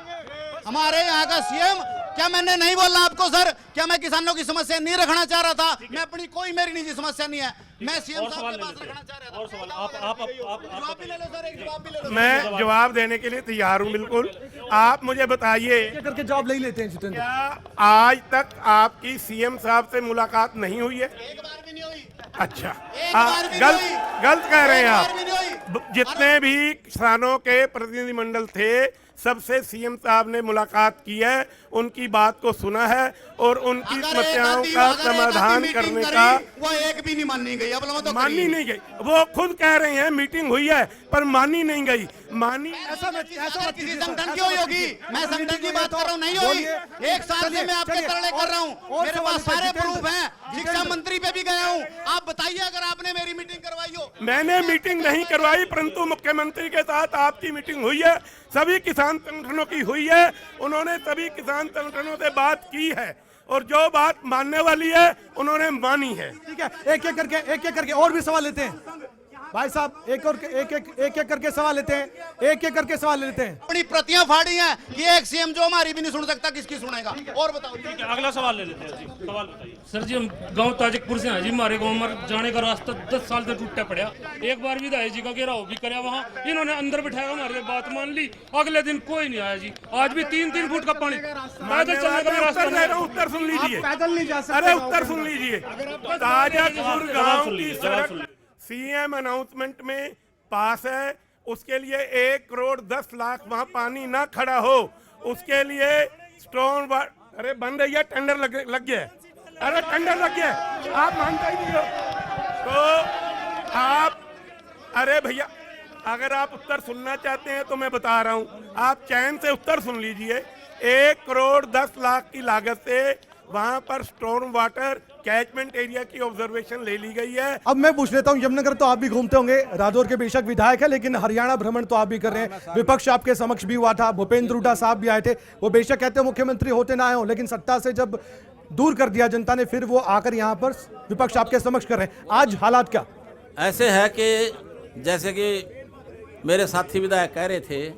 हमारे यहाँ का सीएम, क्या मैंने नहीं बोलना आपको सर? क्या मैं किसानों की समस्या नहीं रखना चाह रहा था? मैं अपनी कोई मेरी निजी समस्या नहीं है, मैं सीएम साहब के पास रखना चाह रहा था। और सवाल आप जवाब भी ले लो सर, एक जवाब भी ले लो। मैं जवाब देने के लिए तैयार हूं, बिल्कुल। आप मुझे बताइए, करके जवाब नहीं लेते हैं जितेंद्र। क्या आज तक आपकी सीएम साहब से मुलाकात नहीं हुई है? एक बार भी नहीं हुई। अच्छा, गलत कह रहे हैं आप। जितने भी किसानों के प्रतिनिधिमंडल थे, सबसे सीएम साहब ने मुलाकात की है, उनकी बात को सुना है और उनकी समस्याओं का समाधान करने का वो एक भी नहीं मानी गई। अब तो मानी नहीं गई, वो खुद कह रहे हैं मीटिंग हुई है पर मानी नहीं गई। ऐसा किसी संगठन की हुई होगी, मैं संगठन की बात कर रहा हूँ, नहीं हुई। 1 साल से मैं आपके तरले कर रहा हूँ, मेरे पास सारे प्रूफ हैं, शिक्षा मंत्री पे भी गया हूँ। आप बताइए अगर आपने मेरी मीटिंग करवाई हो। मैंने मीटिंग नहीं करवाई, परंतु मुख्यमंत्री के साथ आपकी मीटिंग हुई है, सभी किसान संगठनों की हुई है। उन्होंने सभी किसान संगठनों से बात की है और जो बात मानने वाली है उन्होंने मानी है। ठीक है, एक एक करके और भी सवाल लेते हैं भाई साहब, एक करके सवाल लेते हैं। अपनी प्रतियां फाड़ी हैं कि एक सीएम जो हमारी भी नहीं सुन सकता, किसकी सुनेगा? और बताओ। ठीक है, अगला सवाल ले लेते हैं जी। सवाल बताइए सर जी। हम गांव ताजिकपुर से हैं जी, हमारे गांव में जाने का रास्ता 10 साल से टूटा पड़ा। एक बार विधायक जी का घेराव भी कराया, वहाँ इन्होंने अंदर बिठाया, हमारे बात मान ली, अगले दिन कोई नहीं आया जी। आज भी 3-3 फुट का पानी, पैदल चलने का रास्ता। उत्तर सुन लीजिए, पैदल नहीं जा सकते। अरे उत्तर सुन लीजिए। ताजकपुर गांव की सड़क सीएम अनाउंसमेंट में पास है, उसके लिए 1 करोड़ 10 लाख वहां पानी ना खड़ा हो, उसके लिए स्टोन अरे बन रही है, टेंडर लग गया। अरे टेंडर लग गया, आप मानते ही नहीं हो तो आप, अरे भैया अगर आप उत्तर सुनना चाहते हैं तो मैं बता रहा हूं, आप चैन से उत्तर सुन लीजिए। 1 करोड़ 10 लाख की लागत से वहां पर स्टॉर्म वाटर कैचमेंट एरिया की ऑब्जर्वेशन ले ली गई है। अब मैं पूछ लेता हूं, यमुनानगर तो आप भी घूमते होंगे, रादौर के बेशक विधायक है, लेकिन हरियाणा भ्रमण तो आप भी कर रहे हैं। विपक्ष आपके समक्ष भी हुआ था, भूपेंद्र हुड्डा साहब भी आए थे। वो बेशक कहते हैं मुख्यमंत्री होते ना आए हो, लेकिन सत्ता से जब दूर कर दिया जनता ने, फिर वो आकर यहाँ पर विपक्ष आपके समक्ष कर रहे हैं। आज हालात क्या ऐसे है कि जैसे कि मेरे साथी विधायक कह रहे थे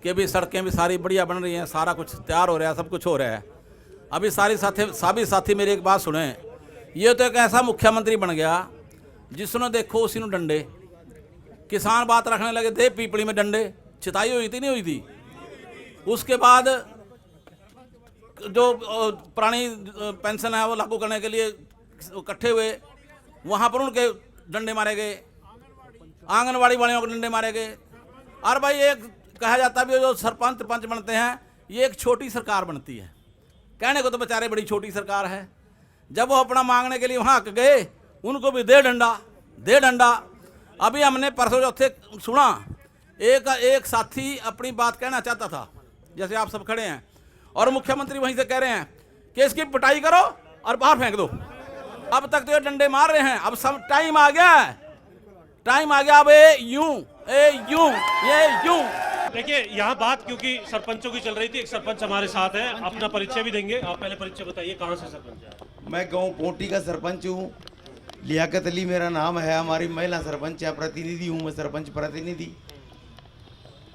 कि भी सड़कें भी सारी बढ़िया बन रही हैं, सारा कुछ तैयार हो रहा है, सब कुछ हो रहा है। अभी सभी साथी मेरी एक बात सुने, ये तो एक ऐसा मुख्यमंत्री बन गया जिसने देखो उसी ने डंडे, किसान बात रखने लगे थे पीपड़ी में डंडे, चिताई हुई थी नहीं हुई थी। उसके बाद जो पुरानी पेंशन है वो लागू करने के लिए इकट्ठे हुए, वहाँ पर उनके डंडे मारे गए, आंगनवाड़ी वालों के डंडे मारे गए। और भाई एक कहा जाता भी जो सरपंच पंच बनते हैं, ये एक छोटी सरकार बनती है। कहने को तो बेचारे बड़ी छोटी सरकार है, जब वो अपना मांगने के लिए वहाँ गए उनको भी दे डंडा। अभी हमने परसों चौथे सुना एक साथी अपनी बात कहना चाहता था, जैसे आप सब खड़े हैं, और मुख्यमंत्री वहीं से कह रहे हैं कि इसकी पिटाई करो और बाहर फेंक दो। अब तक तो ये डंडे मार रहे हैं, अब सब टाइम आ गया। अब ये यूं। देखिए यहाँ बात क्योंकि सरपंचों की चल रही थी, एक सरपंच हमारे साथ है, अपना परिचय भी देंगे। आप पहले परिचय बताइए, कहाँ से सरपंच है? मैं गांव पोटी का सरपंच हूँ, लियाकत अली मेरा नाम है। हमारी महिला सरपंच है, प्रतिनिधि हूँ मैं, सरपंच प्रतिनिधि।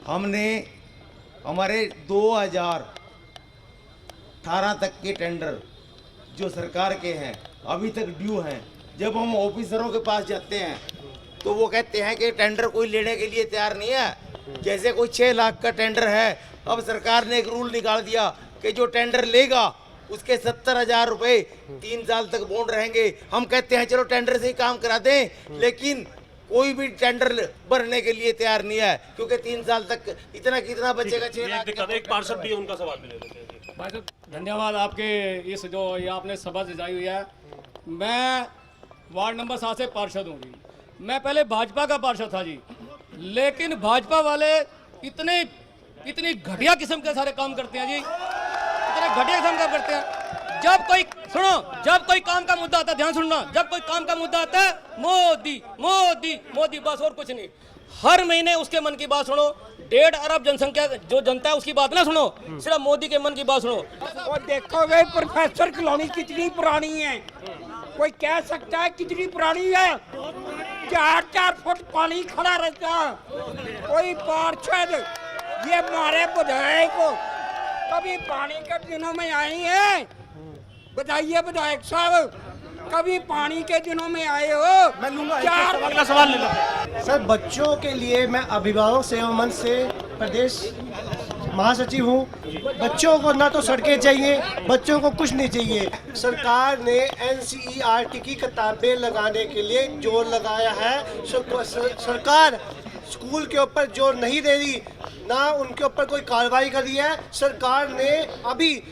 हमने हमारे 2018 तक के टेंडर जो सरकार के हैं अभी तक ड्यू हैं। जब हम ऑफिसरों के पास जाते हैं तो वो कहते हैं कि टेंडर कोई लेने के लिए तैयार नहीं है। जैसे कोई 6 लाख का टेंडर है, अब सरकार ने एक रूल निकाल दिया कि जो टेंडर लेगा उसके 70,000 रुपये 3 साल तक बॉन्ड रहेंगे। हम कहते हैं चलो टेंडर से ही काम करा दें, लेकिन कोई भी टेंडर भरने के लिए तैयार नहीं है, क्योंकि 3 साल तक इतना कितना बचेगा। 6 लाख एक पार्षद भी उनका सवाल भी ले लेते हैं। भाई साहब धन्यवाद आपके इस जो ये आपने सभा सजाई हुई है। मैं वार्ड नंबर 7 से पार्षद हूँ जी। मैं पहले भाजपा का पार्षद था जी, लेकिन भाजपा वाले इतनी घटिया किस्म के सारे काम करते हैं जी, इतने घटिया किस्म का करते हैं। जब कोई काम का मुद्दा आता है, ध्यान सुनना, जब कोई काम का मुद्दा आता है, मोदी मोदी मोदी, बस और कुछ नहीं। हर महीने उसके मन की बात सुनो। 1.5 अरब जनसंख्या जो जनता है उसकी बात ना सुनो, सिर्फ मोदी के मन की बात सुनो। और देखोगे प्रोफेसर कॉलोनी कितनी पुरानी है, कोई कह सकता है कितनी पुरानी है? 4-4 फुट पानी खड़ा रहता। कोई पार्षद ये हमारे विधायक को कभी पानी के दिनों में आए हैं? बताइए विधायक साहब, कभी पानी के दिनों में आए हो? मैं लूंगा, अगला सवाल ले लो। सर, बच्चों के लिए मैं अभिभावक सेवा मंच से प्रदेश महासचिव हूँ। बच्चों को ना तो सड़कें चाहिए, बच्चों को कुछ नहीं चाहिए। सरकार ने NCERT की किताबें लगाने के लिए जोर लगाया है। सरकार स्कूल के ऊपर जोर नहीं दे रही, ना उनके ऊपर कोई कार्रवाई कर रही है। सरकार ने अभी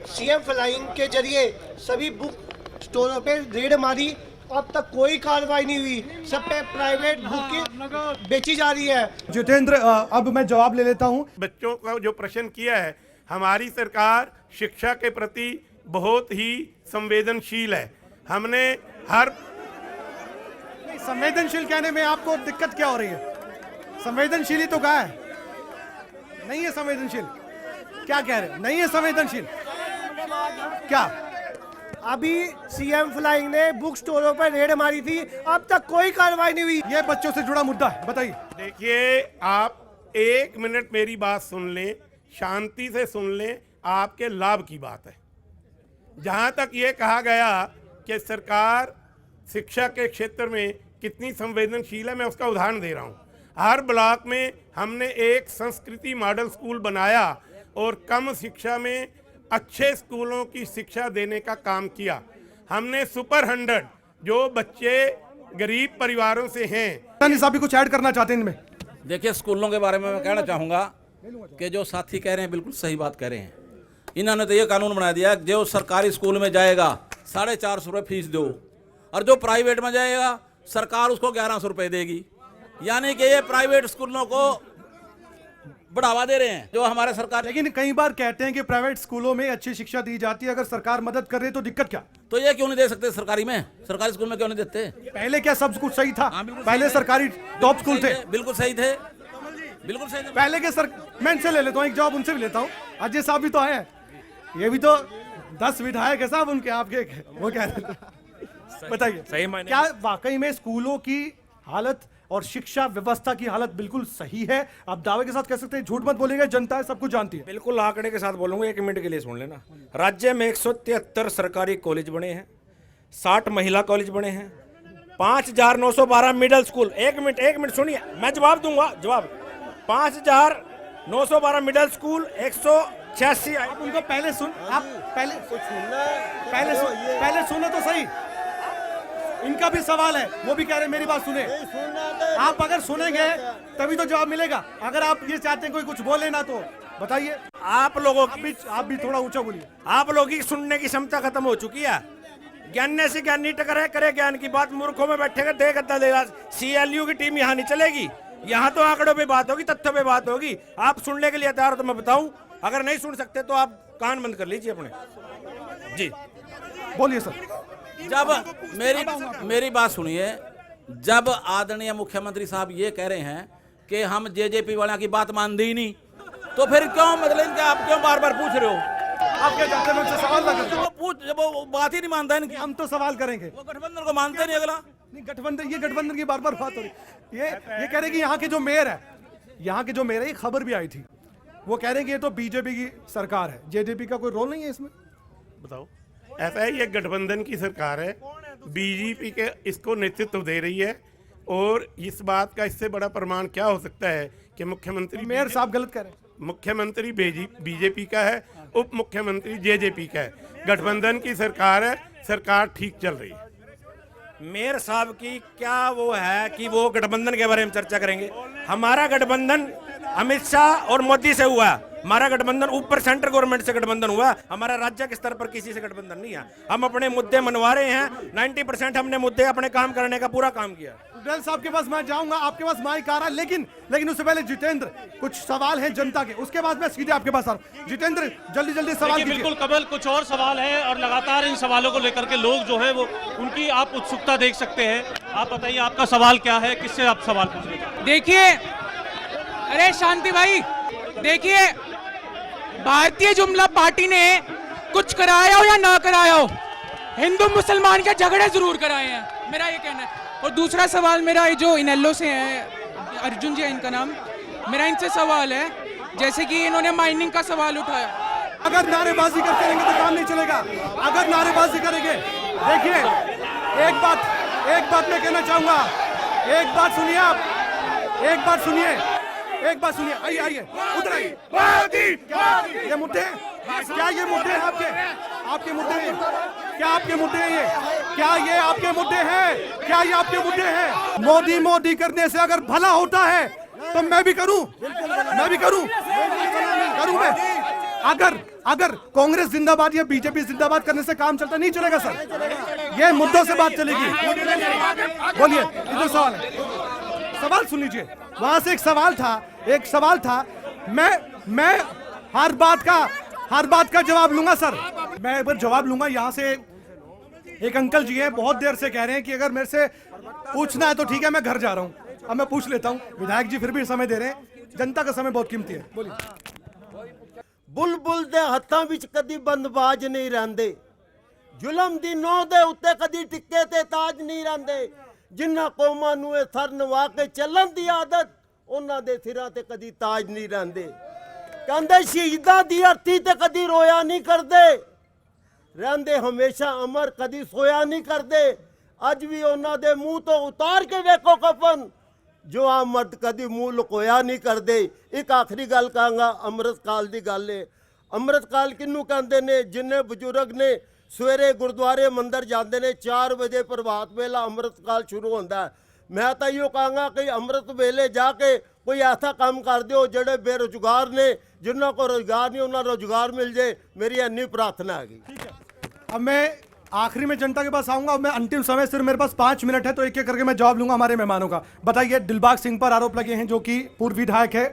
CM फ्लाइंग के जरिए सभी बुक स्टोरों पे रेड मारी, अब तक कोई कार्रवाई नहीं हुई। सब पे प्राइवेट बुक बेची जा रही है। जितेंद्र, अब मैं जवाब ले लेता हूं। बच्चों का जो प्रश्न किया है, हमारी सरकार शिक्षा के प्रति बहुत ही संवेदनशील है। हमने हर संवेदनशील कहने में आपको दिक्कत क्या हो रही है? संवेदनशील ही तो कहा है, नहीं है संवेदनशील। क्या कह रहे हैं? नहीं है संवेदनशील क्या? अभी CM फ्लाइंग ने बुक स्टोरों पर रेड मारी थी, अब तक कोई कार्रवाई नहीं हुई। ये बच्चों से जुड़ा मुद्दा है, बताइए। देखिए, आप 1 मिनट मेरी बात सुन लें, शांति से सुन लें, आपके लाभ की बात है। जहां तक ये कहा गया कि सरकार शिक्षा के क्षेत्र में कितनी संवेदनशील है, मैं उसका उदाहरण दे रहा हूं। हर ब्लॉक में हमने एक संस्कृति मॉडल स्कूल बनाया और कम शिक्षा में अच्छे स्कूलों की शिक्षा देने का काम किया। हमने सुपर 100 जो बच्चे गरीब परिवारों से हैं। साहब भी कुछ ऐड करना चाहते हैं इनमें? देखिए, स्कूलों के बारे में मैं कहना चाहूँगा कि जो साथी कह रहे हैं बिल्कुल सही बात कह रहे हैं। इन्होंने तो ये कानून बना दिया जो सरकारी स्कूल में जाएगा 450 रुपये फीस दो, और जो प्राइवेट में जाएगा सरकार उसको 1100 रुपये देगी। यानी कि ये प्राइवेट स्कूलों को बढ़ावा दे रहे हैं जो हमारे सरकार। लेकिन कई बार कहते हैं कि प्राइवेट स्कूलों में अच्छी शिक्षा दी जाती है, अगर सरकार मदद कर रही है तो दिक्कत क्या? तो ये क्यों नहीं दे सकते सरकारी में? सरकारी स्कूल में क्यों नहीं देते? पहले क्या सब कुछ सही था? बिल्कुल पहले सही थे। सरकारी टॉप स्कूल थे, बिल्कुल सही थे, बिल्कुल सही थे। पहले के सर मैं इनसे ले लेता हूँ, एक जॉब उनसे भी लेता हूँ। अजय साहब भी तो आए हैं, ये भी तो 10 विधायक है साहब उनके, आपके वो कह रहे थे। बताइए सही मायने क्या वाकई में स्कूलों की हालत और शिक्षा व्यवस्था की हालत बिल्कुल सही है? आप दावे के साथ कह सकते हैं, झूठ मत बोलेंगे, जनता है सब कुछ जानती है। बिल्कुल आंकड़े के साथ बोलूंगा, 1 मिनट के लिए सुन लेना। राज्य में 173 सरकारी कॉलेज बने हैं, 60 महिला कॉलेज बने हैं, 5,912 मिडिल स्कूल। 1 मिनट सुनिए, मैं जवाब दूंगा। जवाब 5,912 मिडिल स्कूल, 186। आप उनको पहले सुन, आप पहले सुनो तो सही। इनका भी सवाल है, वो भी कह रहे हैं मेरी बात सुने। आप अगर सुनेंगे तभी तो जवाब मिलेगा। अगर आप ये चाहते हैं कोई कुछ बोले ना तो बताइए। आप लोगों की आप भी थोड़ा ऊंचा बोलिए। आप लोगों की सुनने की क्षमता खत्म हो चुकी है। ज्ञान से ज्ञानी टकराए, करे ज्ञान की बात, मूर्खों में बैठेगा दे गद्दा देगा। CLU की टीम यहाँ नहीं चलेगी, यहाँ तो आंकड़ों पे बात होगी, तथ्यों पे बात होगी। आप सुनने के लिए तैयार हो तो मैं बताऊं, अगर नहीं सुन सकते तो आप कान बंद कर लीजिए अपने। जी बोलिए सर। जब मेरी बात सुनिए, जब आदरणीय मुख्यमंत्री साहब ये कह रहे हैं कि हम JJP वालों की बात मान दी नहीं, तो फिर क्यों मतलब क्या आप क्यों बार बार पूछ रहे हो? आप क्या चाहते हैं मुझसे सवाल ना करें? वो पूछ, जब वो बात ही नहीं मानता है, हम तो सवाल करेंगे। वो गठबंधन को मानते नहीं। अगला नहीं, गठबंधन की बार बार बात हो रही। ये कह रहे कि यहाँ के जो मेयर है, ये खबर भी आई थी, वो कह रहे हैं कि ये तो बीजेपी की सरकार है, JJP का कोई रोल नहीं है इसमें। बताओ, ऐसा है, ये गठबंधन की सरकार है, बीजेपी के इसको नेतृत्व दे रही है। और इस बात का इससे बड़ा प्रमाण क्या हो सकता है कि मुख्यमंत्री मेयर साहब गलत कह रहे हैं। मुख्यमंत्री बीजेपी का है, उप मुख्यमंत्री JJP का है। गठबंधन की सरकार है, सरकार ठीक चल रही है। मेयर साहब की क्या वो है कि वो गठबंधन के बारे में चर्चा करेंगे? हमारा गठबंधन अमित शाह और मोदी से हुआ। हमारा गठबंधन ऊपर सेंट्रल गवर्नमेंट से गठबंधन हुआ, हमारा राज्य के स्तर पर किसी से गठबंधन नहीं है। हम अपने मुद्दे मनवा रहे हैं, 90% हमने मुद्दे अपने काम करने का पूरा काम किया। उडैल साहब के पास मैं जाऊंगा, आपके पास माइक आ रहा है, लेकिन उससे पहले जितेंद्र, कुछ सवाल हैं जनता के, उसके बाद मैं सीधे आपके पास आ रहा हूं। जितेंद्र जल्दी सवाल कीजिए। बिल्कुल कमल, कुछ और सवाल है और लगातार इन सवालों को लेकर के लोग जो है वो उनकी आप उत्सुकता देख सकते हैं। आप बताइए आपका सवाल क्या है, किससे आप सवाल पूछ रहे हैं? देखिए, अरे शांति भाई, देखिए भारतीय जुमला पार्टी ने कुछ कराया हो या ना कराया हो, हिंदू मुसलमान के झगड़े जरूर कराए हैं, मेरा ये कहना है। और दूसरा सवाल मेरा जो इनेलो से है, अर्जुन जी है इनका नाम, मेरा इनसे सवाल है, जैसे कि इन्होंने माइनिंग का सवाल उठाया। अगर नारेबाजी करते रहेंगे तो काम नहीं चलेगा। अगर नारेबाजी करेंगे, देखिए एक बात मैं कहना चाहूंगा, एक बात सुनिए आप, आइए उधर आइए। ये मुद्दे क्या, ये मुद्दे हैं आपके मुद्दे हैं क्या? आपके मुद्दे हैं ये? क्या ये आपके मुद्दे हैं? क्या ये आपके मुद्दे हैं? मोदी करने से अगर भला होता है तो मैं भी करूं मैं। अगर कांग्रेस जिंदाबाद या बीजेपी जिंदाबाद करने से काम चलता नहीं चलेगा सर, ये मुद्दों से बात चलेगी। बोलिए, इधर सवाल सुन लीजिए। वहां से एक सवाल था। मैं हर बात का जवाब लूंगा सर, मैं एक बार जवाब लूंगा। यहाँ से एक अंकल जी हैं, बहुत देर से कह रहे हैं कि अगर मेरे से पूछना है तो ठीक है, मैं घर जा रहा हूँ, अब मैं पूछ लेता हूँ। विधायक जी फिर भी समय दे रहे हैं, जनता का समय बहुत कीमती है। बोलिए। बुलबुल दे हत्थां विच कदी बंदबाज नहीं रहंदे, जुलम दी नौं दे उत्ते कदी टिक्के ते ताज नहीं रहंदे। जिन्हां कौमां नूं इह सर नवा के चलन दी आदत, उन्हां दे सिरां ते कदी ताज नहीं रहंदे। कहंदे शहीदां दी अर्थी ते कदी रोया नहीं करदे, रहंदे हमेशा अमर, कदी सोया नहीं करदे। अज भी उन्हां दे मुंह तो उतार के वेखो कफन, जो आम मर्द कदी मुंह लुकोया नहीं करदे। एक आखिरी गल कहांगा, अमृत काल दी गल है। अमृत काल किन्नू कहंदे ने? जिन्ने बजुर्ग ने सवेरे गुरुद्वारे मंदिर जाते हैं, 4 बजे प्रभात वेला अमृत काल शुरू होता है। मैं तो यो कहांगा कि अमृत वेले जाके कोई ऐसा काम कर दो जेडे बेरोजगार ने, जिन्हों को रोजगार नहीं, उन्हें रोजगार मिल जाए, मेरी इन्नी प्रार्थना है। अब मैं आखिरी में जनता के पास आऊंगा। मैं अंतिम समय, सिर्फ मेरे पास 5 मिनट है, तो एक एक करके मैं जवाब लूंगा हमारे मेहमानों का। बताइए, दिलबाग सिंह पर आरोप लगे हैं, जो कि पूर्व विधायक है,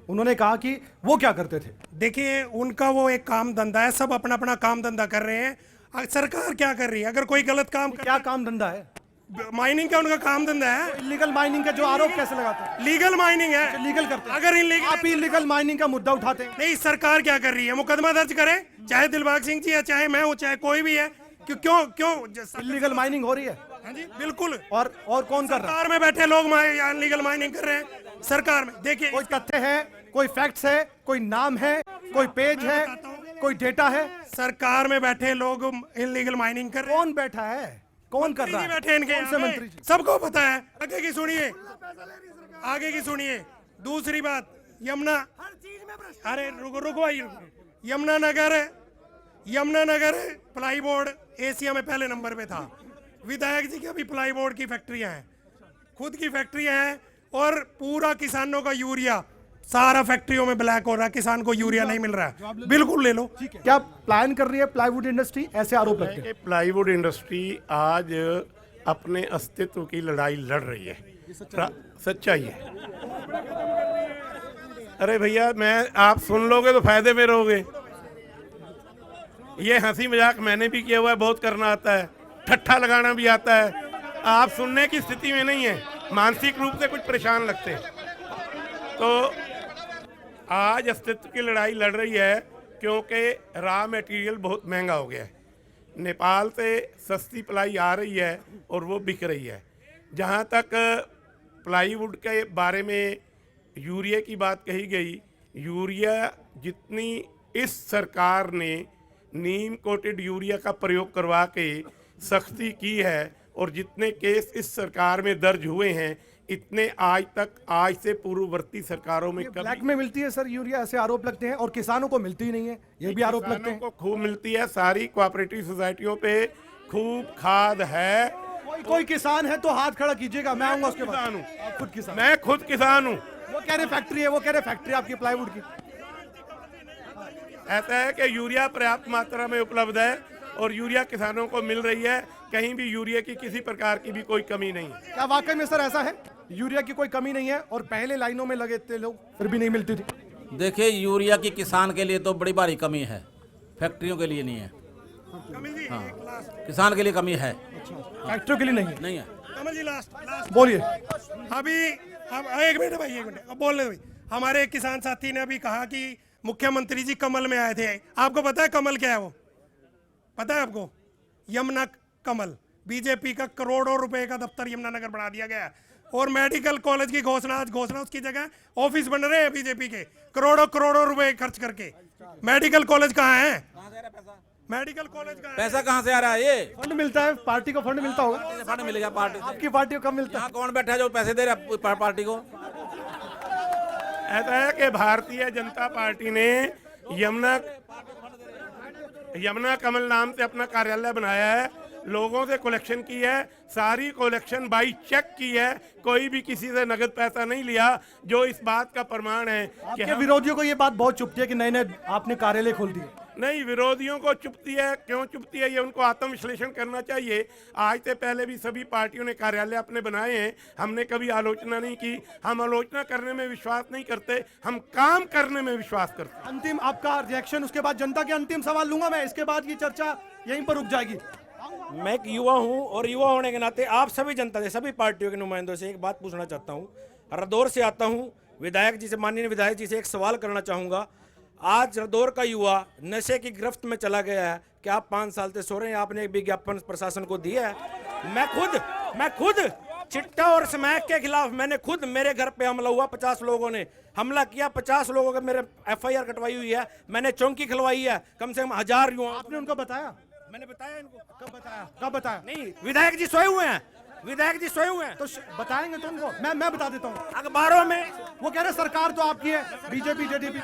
उन्होंने कहा कि वो क्या करते थे। देखिए, उनका वो एक काम धंधा है, सब अपना अपना काम धंधा कर रहे हैं। सरकार क्या कर रही है? अगर कोई गलत काम क्या काम धंधा है? माइनिंग का उनका काम धंधा है। इलीगल माइनिंग का जो आरोप कैसे लगाते हैं? लीगल माइनिंग है, लीगल करते हैं। अगर इलीगल, आप इलीगल माइनिंग का मुद्दा उठाते हैं। नहीं, सरकार क्या कर रही है? मुकदमा दर्ज करे, चाहे दिलबाग सिंह जी है, चाहे मैं हूँ, चाहे कोई भी है। क्यों क्यों इलीगल माइनिंग हो रही है? हाँ जी, बिल्कुल। और कौन कर रहा है? सरकार में बैठे लोग इलीगल माइनिंग कर रहे हैं सरकार में। देखिए, कोई तथ्य है, कोई फैक्ट्स है, कोई नाम है, कोई पेज है, कोई डेटा है? सरकार में बैठे लोग इलीगल माइनिंग कर रहे हैं। कौन बैठा है? कौन कर रहा है? बैठे इनके कौन से मंत्री जी? सबको पता है। आगे की सुनिए, आगे की सुनिए। दूसरी बात, यमुना, अरे रुको भाई, यमुनानगर प्लाई बोर्ड एशिया में पहले नंबर पे था। विधायक जी की अभी प्लाई बोर्ड की फैक्ट्रियां हैं, खुद की फैक्ट्रियां हैं, और पूरा किसानों का यूरिया सारा फैक्ट्रियों में ब्लैक हो रहा है, किसान को यूरिया नहीं मिल रहा है। बिल्कुल ले लो। क्या प्लान कर रही है प्लाईवुड इंडस्ट्री? ऐसे आरोप लगते हैं। प्लाईवुड इंडस्ट्री आज अपने अस्तित्व की लड़ाई लड़ रही है, सच्चाई है। अरे भैया, आप सुन लोगे तो फायदे में रहोगे। ये हंसी मजाक मैंने भी किया हुआ है, बहुत करना आता है, ठट्ठा लगाना भी आता है। आप सुनने की स्थिति में नहीं है, मानसिक रूप से कुछ परेशान लगते हैं। तो आज अस्तित्व की लड़ाई लड़ रही है क्योंकि रॉ मटेरियल बहुत महंगा हो गया है। नेपाल से सस्ती प्लाई आ रही है और वो बिक रही है। जहाँ तक प्लाईवुड के बारे में यूरिया की बात कही गई, यूरिया जितनी इस सरकार ने नीम कोटेड यूरिया का प्रयोग करवा के सख्ती की है, और जितने केस इस सरकार में दर्ज हुए हैं, इतने आज से पूर्ववर्ती सरकारों में ब्लैक में मिलती है सर यूरिया, ऐसे आरोप लगते हैं, और किसानों को मिलती ही नहीं है, ये भी आरोप लगते हैं। को खूब मिलती है, सारी कोऑपरेटिव सोसाइटियों पे खूब खाद है। कोई किसान है तो हाथ खड़ा कीजिएगा, मैं आऊंगा उसके बाद। खुद किसान? मैं खुद किसान हूँ। वो कह रहे फैक्ट्री है, वो कह रहे फैक्ट्री आपकी प्लाईवुड की। ऐसा है कि यूरिया पर्याप्त मात्रा में उपलब्ध है और यूरिया किसानों को मिल रही है। कहीं भी यूरिया की किसी प्रकार की भी कोई कमी नहीं है। क्या वाकई में सर ऐसा है? यूरिया की कोई कमी नहीं है, और पहले लाइनों में लगे थे लोग फिर भी नहीं मिलती थी। देखिए, यूरिया की किसान के लिए तो बड़ी भारी कमी है, फैक्ट्रियों के लिए नहीं है। हाँ, किसान के लिए कमी है, फैक्ट्रियों के लिए नहीं है। कमल जी, लास्ट बोलिए। अभी एक मिनट भाई, एक मिनट अब बोलने दो भाई। हमारे एक किसान साथी ने अभी कहा कि मुख्यमंत्री जी कमल में आए थे। आपको पता है कमल क्या है? वो पता है आपको? यमुना कमल, बीजेपी का करोड़ों रुपए का दफ्तर यमुनानगर बना दिया गया, और मेडिकल कॉलेज की घोषणा उसकी जगह ऑफिस बन रहे हैं बीजेपी के, करोड़ों रुपए खर्च करके। मेडिकल कॉलेज कहाँ है? मेडिकल कॉलेज कहाँ है? पैसा कहाँ से आ रहा है? ये फंड मिलता है, पार्टी को फंड मिलता होगा। फंड मिलेगा पार्टी? आपकी पार्टी को कब मिलता है? कौन बैठा है जो पैसे दे रहा है पार्टी को? ऐसा है कि भारतीय जनता पार्टी ने यमुना कमल नाम से अपना कार्यालय बनाया है, लोगों से कलेक्शन की है, सारी कलेक्शन बाई चेक की है, कोई भी किसी से नगद पैसा नहीं लिया, जो इस बात का प्रमाण है कि आपके विरोधियों को ये बात बहुत चुभती है कि नए आपने कार्यालय खोल दिए। नहीं, विरोधियों को चुभती है। क्यों चुभती है, ये उनको आत्मविश्लेषण करना चाहिए। आज से पहले भी सभी पार्टियों ने कार्यालय अपने बनाए हैं, हमने कभी आलोचना नहीं की। हम आलोचना करने में विश्वास नहीं करते, हम काम करने में विश्वास करते। अंतिम आपका रिएक्शन, उसके बाद जनता के अंतिम सवाल लूंगा मैं, इसके बाद ये चर्चा यहीं पर रुक जाएगी। मैं एक युवा हूं, और युवा होने के नाते आप सभी जनता से, सभी पार्टियों के नुमाइंदों से एक बात पूछना चाहता हूं। रदौर से आता हूं, विधायक जी से, माननीय विधायक जी से एक सवाल करना चाहूँगा। आज रदौर का युवा नशे की गिरफ्त में चला गया है। क्या आप 5 साल से सो रहे हैं? आपने एक विज्ञापन प्रशासन को दिया है। मैं खुद चिट्टा और स्मैक के खिलाफ मेरे घर पे हमला हुआ, 50 लोगों ने हमला किया, 50 लोगों के मेरे FIR कटवाई हुई है, मैंने चौकी खिलवाई है, कम से कम 1000 युवा। आपने उनको बताया? मैंने बताया इनको। कब बताया? नहीं, विधायक जी सोए हुए हैं, तो बताएंगे तो उनको। मैं बता देता हूँ। अखबारों में वो कह रहे सरकार तो आपकी है, बीजेपी JDP।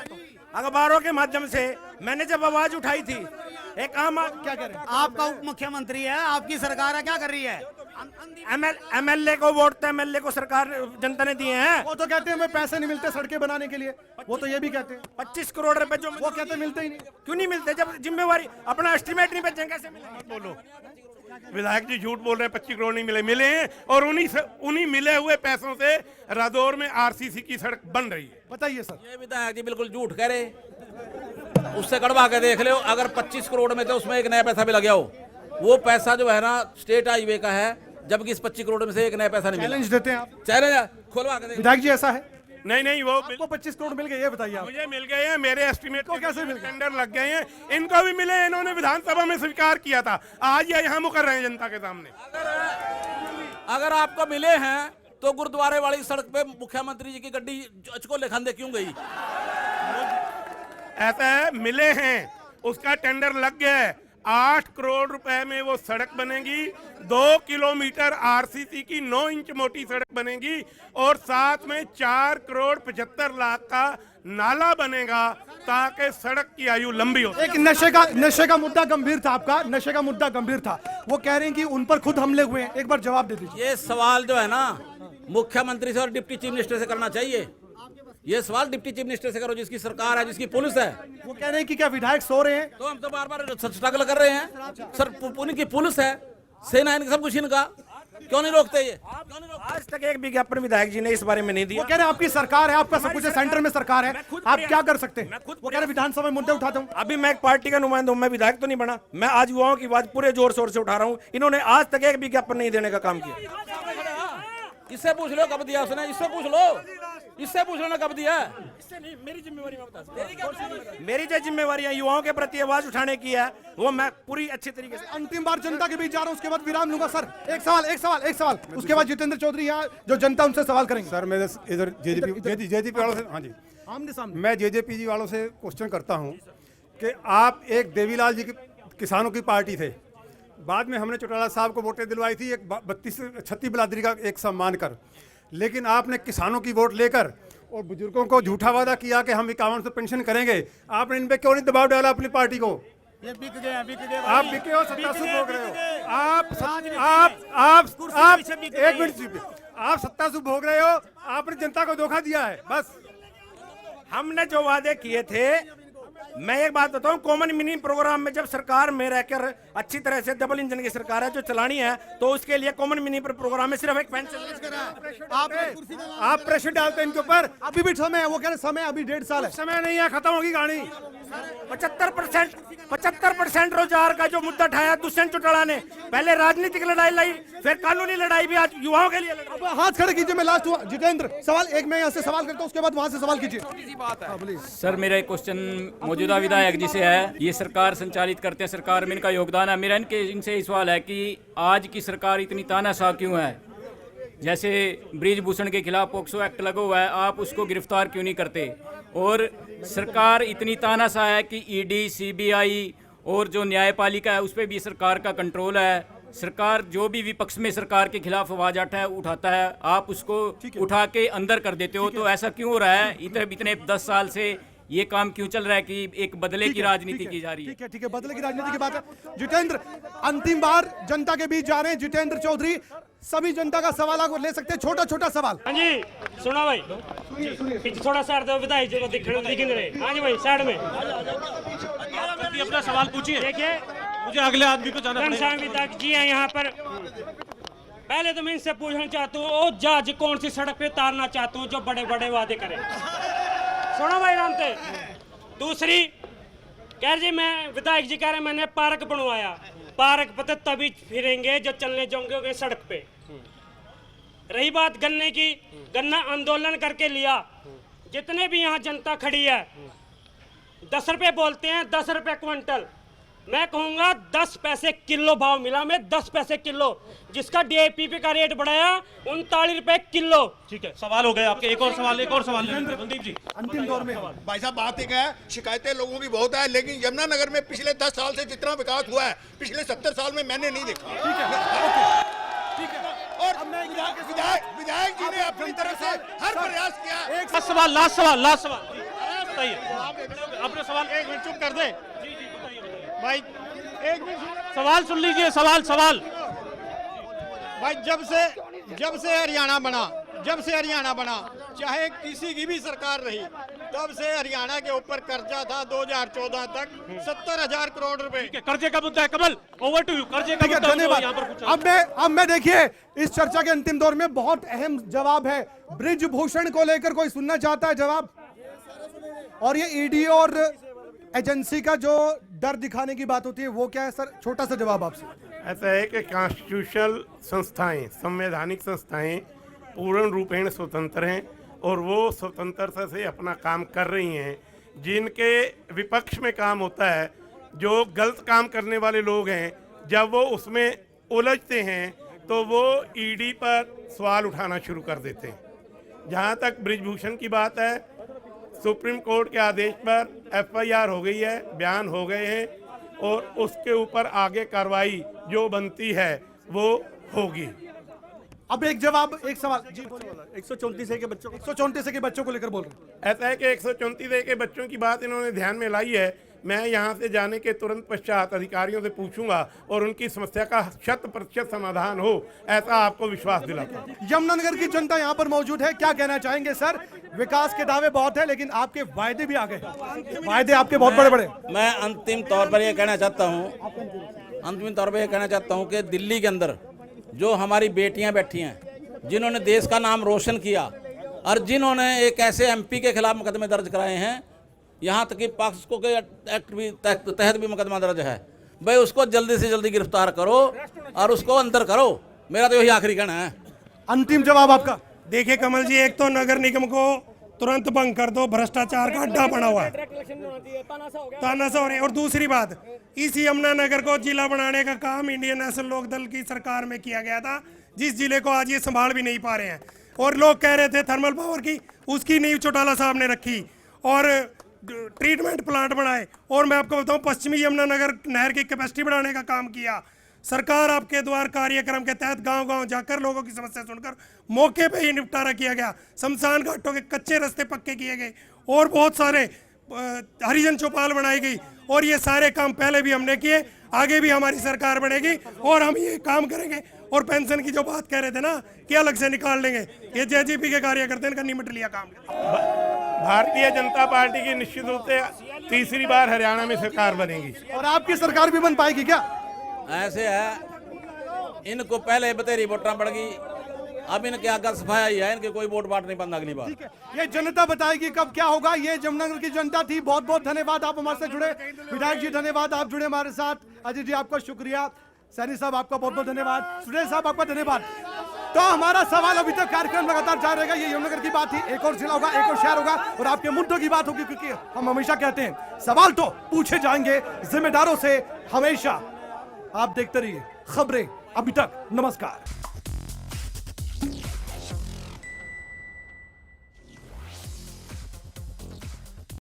अखबारों के माध्यम से मैंने जब आवाज उठाई थी, एक आम क्या कह रहे हैं? आपका उप मुख्यमंत्री है, आपकी सरकार है, क्या कर रही है? MLA को वोट तो MLA को सरकार जनता ने दिए हैं। वो तो कहते हैं हमें पैसे नहीं मिलते सड़कें बनाने के लिए, वो तो ये भी कहते हैं। 25 करोड़ रुपए जो वो कहते मिलते ही नहीं। क्यों नहीं मिलते? जब जिम्मेवारी अपना एस्टीमेट नहीं बेचेंगे कैसे मिलेंगे? बोलो। विधायक जी झूठ बोल रहे हैं, 25 करोड़ नहीं मिले, मिले हैं और उन्हीं मिले हुए पैसों से रादौर में आरसीसी की सड़क बन रही है। बताइए सर। ये विधायक जी बिल्कुल झूठ कह रहे, उससे कड़वा के देख लो। अगर 25 करोड़ में तो उसमें एक नया पैसा भी लग गया हो, वो पैसा जो है ना स्टेट हाईवे का है, जबकि इस 25 करोड़ में से एक नया पैसा नहीं मिला। चैलेंज देते हैं आप? चैलेंज खुलवा के विधायक जी ऐसा है? नहीं, वो आपको 25 करोड़ मिल गए, ये बताइए आप। मुझे मिल गए हैं, मेरे एस्टीमेट को कैसे मिल गए? टेंडर लग गए हैं, इनको भी मिले, इन्होंने विधानसभा में स्वीकार किया था, आज ये यहाँ मुकर रहे हैं जनता के सामने। अगर आपको मिले हैं तो गुरुद्वारे वाली सड़क पे मुख्यमंत्री जी की गड्डी अचको लेखंदे क्यों गई? ऐसा है, मिले हैं, उसका टेंडर लग गया है, 8 करोड़ रुपए में वो सड़क बनेगी, 2 किलोमीटर आरसीसी की 9 इंच मोटी सड़क बनेगी और साथ में 4 करोड़ 75 लाख का नाला बनेगा ताकि सड़क की आयु लंबी हो। एक नशे का मुद्दा गंभीर था आपका, नशे का मुद्दा गंभीर था, वो कह रहे हैं कि उन पर खुद हमले हुए हैं, एक बार जवाब दे दीजिए। ये सवाल जो है ना मुख्यमंत्री से और डिप्टी चीफ मिनिस्टर से करना चाहिए। ये सवाल डिप्टी चीफ मिनिस्टर से करो, जिसकी सरकार है, जिसकी पुलिस है। वो कह रहे हैं कि क्या विधायक सो रहे हैं? तो हम तो बार बार स्ट्रगल कर रहे हैं सर, उनकी पुलिस है, सेना है, सब कुछ इनका, क्यों नहीं रोकते ये? आज तक एक विज्ञापन विधायक जी ने इस बारे में नहीं दिया। वो कह रहे हैं आपकी सरकार है, आपका सब कुछ सेंटर में सरकार है, आप क्या कर सकते हैं? वो कह रहे विधानसभा में मुद्दे उठाता हूँ। अभी मैं एक पार्टी का नुमाइंदा हूँ, मैं विधायक तो नहीं बना, मैं आज युवाओं की आवाज पूरे जोर शोर से उठा रहा हूँ। इन्होंने आज तक एक विज्ञापन नहीं देने का काम किया। इससे पूछ लो कब दिया उसने, इससे पूछ लो, इससे पूछ लो ना कब दिया। मेरी जिम्मेवारी में बता, मेरी जो जिम्मेवारी है युवाओं के प्रति आवाज उठाने की है, वो मैं पूरी अच्छे तरीके से। अंतिम बार जनता के बीच जा रहा हूँ, उसके बाद विराम लूंगा। सर एक सवाल, उसके बाद जितेंद्र चौधरी यहाँ जो जनता उनसे सवाल करेंगे। सर मैं इधर जेजेपी वालों से, हाँ जी आमने सामने, मैं जेजेपी जी वालों से क्वेश्चन करता हूँ कि आप एक देवीलाल जी की किसानों की पार्टी थे, बाद में हमने चौटाला साहब को वोटें दिलवाई थी एक 36 बिरादरी का एक सम्मान कर, लेकिन आपने किसानों की वोट लेकर और बुजुर्गों को झूठा वादा किया कि हम 5100 पेंशन करेंगे। आपने इन पे क्यों नहीं दबाव डाला अपनी पार्टी को? ये बिक गए आप बिके हो, सत्तासु भोग रहे हो आप एक मिनट, आप सत्तासु भोग रहे हो, आपने जनता को धोखा दिया है। बस हमने जो वादे किए थे, मैं एक बात बताऊं, कॉमन मिनिमम प्रोग्राम में जब सरकार में रहकर अच्छी तरह से डबल इंजन की सरकार है जो चलानी है, तो उसके लिए कॉमन मिनिमम प्रोग्राम में सिर्फ एक पेंशन। आप प्रेशर डालते हैं इनके ऊपर। अभी भी समय है, वो कह रहे समय अभी 1.5 साल है। समय नहीं है, खत्म होगी कहानी। 75% रोजगार का जो मुद्दा उठाया दुष्यंत चौटाला ने, पहले राजनीतिक लड़ाई लाई, फिर कानूनी लड़ाई भी आज युवाओं के लिए लड़ाई। अब हाथ खड़े कीजिए, मैं लास्ट हुआ। जितेंद्र सवाल एक मैं यहाँ से सवाल करता हूँ, उसके बाद वहाँ से सवाल कीजिए। सर मेरा एक क्वेश्चन मौजूदा विधायक जी से है, ये सरकार संचालित करते हैं, सरकार में इनका योगदान है। मेरा इनसे सवाल है कि आज की सरकार इतनी तानाशाह क्यों है? जैसे ब्रिजभूषण के खिलाफ पोक्सो एक्ट लगा हुआ है, आप उसको गिरफ्तार क्यों नहीं करते? और सरकार इतनी तानाशाह है कि ईडी, सीबीआई और जो न्यायपालिका है उस पर भी सरकार का कंट्रोल है। सरकार जो भी विपक्ष में सरकार के खिलाफ आवाज उठाता है, आप उसको उठा के अंदर कर देते हो। तो ऐसा क्यों हो रहा है? इतने 10 साल से ये काम क्यों चल रहा है कि एक बदले की राजनीति की जा रही है? ठीक है, बदले की राजनीति की बात है। जितेंद्र अंतिम बार जनता के बीच जा रहे हैं, जितेंद्र चौधरी, सभी जनता का सवाल आप ले सकते हैं, छोटा सवाल। हाँ जी सुना भाई, पीछे थोड़ा साइड दो, विधायक जी को दिख रहे। हाँ जी भाई साइड में अपना सवाल पूछिए। देखिए मुझे अगले आदमी को जाना पड़ेगा। विधायक जी हैं यहाँ पर, पहले तो मैं इनसे पूछना चाहता हूँ, ओ जज कौन सी सड़क पे उतारना चाहता हूँ जो बड़े बड़े वादे करे? सुनो भाई रामते। दूसरी कह रही मैं विधायक जी कह रहे मैंने पार्क बनवाया, पार्क पता तभी फिरेंगे जो चलने जाओगे सड़क पे। रही बात गन्ने की, गन्ना आंदोलन करके लिया, जितने भी यहाँ जनता खड़ी है 10 रुपए बोलते हैं, 10 रुपए क्विंटल, मैं कहूंगा 10 पैसे किलो भाव मिला में, 10 पैसे किलो, जिसका डीएपी का रेट बढ़ाया 39 रुपए किलो। ठीक है, सवाल हो गए आपके। एक और सवाल मनदीप जी अंतिम दौर में। भाई साहब बात एक है, शिकायतें लोगों की बहुत है, लेकिन यमुनानगर में पिछले 10 साल से जितना विकास हुआ है पिछले 70 साल में मैंने नहीं देखा। ठीक है। और विधायक जी ने अपनी तरफ से हर प्रयास किया। एक लास्ट सवाल बताइए अपने सवाल। 1 मिनट चुप कर दे भाई, 1 मिनट सवाल सुन लीजिए। सवाल भाई, जब से हरियाणा बना, चाहे किसी की भी सरकार रही, तब से हरियाणा के ऊपर कर्जा था 2014 तक 70,000 करोड़ रुपए। कर्जे का मुद्दा है कमल, ओवर टू यू। कर्जे का ठीक है, मुद्दा धन्यवाद। यहाँ पर पूछा। अब मैं देखिए इस चर्चा के अंतिम दौर में बहुत अहम जवाब है। ब्रिजभूषण को लेकर कोई सुनना चाहता है जवाब? और ये ईडी और एजेंसी का जो डर दिखाने की बात होती है वो क्या है सर? छोटा सा जवाब आपसे। ऐसा है कि कॉन्स्टिट्यूशनल संस्थाएं, संवैधानिक संस्थाएं पूर्ण रूपेण स्वतंत्र हैं और वो स्वतंत्रता से अपना काम कर रही हैं। जिनके विपक्ष में काम होता है, जो गलत काम करने वाले लोग हैं, जब वो उसमें उलझते हैं तो वो ईडी पर सवाल उठाना शुरू कर देते हैं। जहाँ तक ब्रिजभूषण की बात है, सुप्रीम कोर्ट के आदेश पर एफआईआर हो गई है, बयान हो गए हैं और उसके ऊपर आगे कार्रवाई जो बनती है वो होगी। अब एक जवाब, एक सवाल जी। 134 के बच्चों 134 के बच्चों को लेकर बोल रहे हैं। ऐसा है कि 134 के बच्चों की बात इन्होंने ध्यान में लाई है। मैं यहाँ से जाने के तुरंत पश्चात अधिकारियों से पूछूंगा और उनकी समस्या का 100% समाधान हो, ऐसा आपको विश्वास दिलाता हूं। यमुनानगर की जनता यहाँ पर मौजूद है, क्या कहना चाहेंगे सर? विकास के दावे बहुत है लेकिन आपके वायदे भी आ गए, वायदे आपके बहुत बड़े बड़े। मैं अंतिम तौर पर यह कहना चाहता हूँ कि दिल्ली के अंदर जो हमारी बेटियां बैठी हैं, जिन्होंने देश का नाम रोशन किया और जिन्होंने एक ऐसे एमपी के खिलाफ मुकदमे दर्ज कराए हैं, यहाँ तक कि पॉक्सो के एक्ट भी तहत भी मुकदमा दर्ज है, भाई उसको जल्दी से जल्दी गिरफ्तार करो और उसको अंदर करो। मेरा तो यही आखिरी कहना है। अंतिम जवाब आपका। देखिए कमल जी, एक तो नगर निगम को तुरंत भंग कर दो, भ्रष्टाचार का अड्डा बना हुआ है, तानाशाह हो रही है। और दूसरी बात, इस यमुनानगर को जिला बनाने का काम इंडियन नेशनल लोक दल की सरकार में किया गया था, जिस जिले को आज ये संभाल भी नहीं पा रहे हैं। और लोग कह रहे थे थर्मल पावर की, उसकी नींव चौटाला साहब ने रखी और ट्रीटमेंट प्लांट बनाए। और मैं आपको बताऊं, पश्चिमी यमुनानगर नहर की कैपेसिटी बढ़ाने का काम किया। सरकार आपके द्वार कार्यक्रम के तहत गांव-गांव जाकर लोगों की समस्या सुनकर मौके पे ही निपटारा किया गया। शमशान घाटों के कच्चे रास्ते पक्के किए गए और बहुत सारे हरिजन चौपाल बनाई गई। और ये सारे काम पहले भी हमने किए, आगे भी हमारी सरकार बनेगी और हम ये काम करेंगे। और पेंशन की जो बात कह रहे थे ना कि अलग से निकाल लेंगे, ये जेजेपी के कार्यकर्ता इनका निमट लिया काम। भारतीय जनता पार्टी की निश्चित रूप से तीसरी बार हरियाणा में सरकार बनेगी। और आपकी सरकार भी बन पाएगी क्या? ऐसे है, इनको पहले बतेरी वोटां पड़ गई, अब इनके आगे सफाया ही है, इनके कोई वोट बांट नहीं बनना अगली बार। ये जनता बताएगी कब क्या होगा। ये यमुनानगर की जनता थी। बहुत बहुत धन्यवाद आप हमारे से जुड़े। विधायक जी धन्यवाद, आप जुड़े हमारे साथ। अजय जी आपका शुक्रिया। सैनी साहब आपका बहुत बहुत धन्यवाद। सुरेश साहब आपका धन्यवाद। तो हमारा सवाल अभी तक कार्यक्रम लगातार जारी रहेगा। ये यमुनानगर की बात थी, एक और जिला होगा, एक और शहर होगा और आपके मुद्दों की बात होगी, क्योंकि हम हमेशा कहते हैं सवाल तो पूछे जाएंगे जिम्मेदारों से हमेशा। आप देखते रहिए खबरें अभी तक। नमस्कार।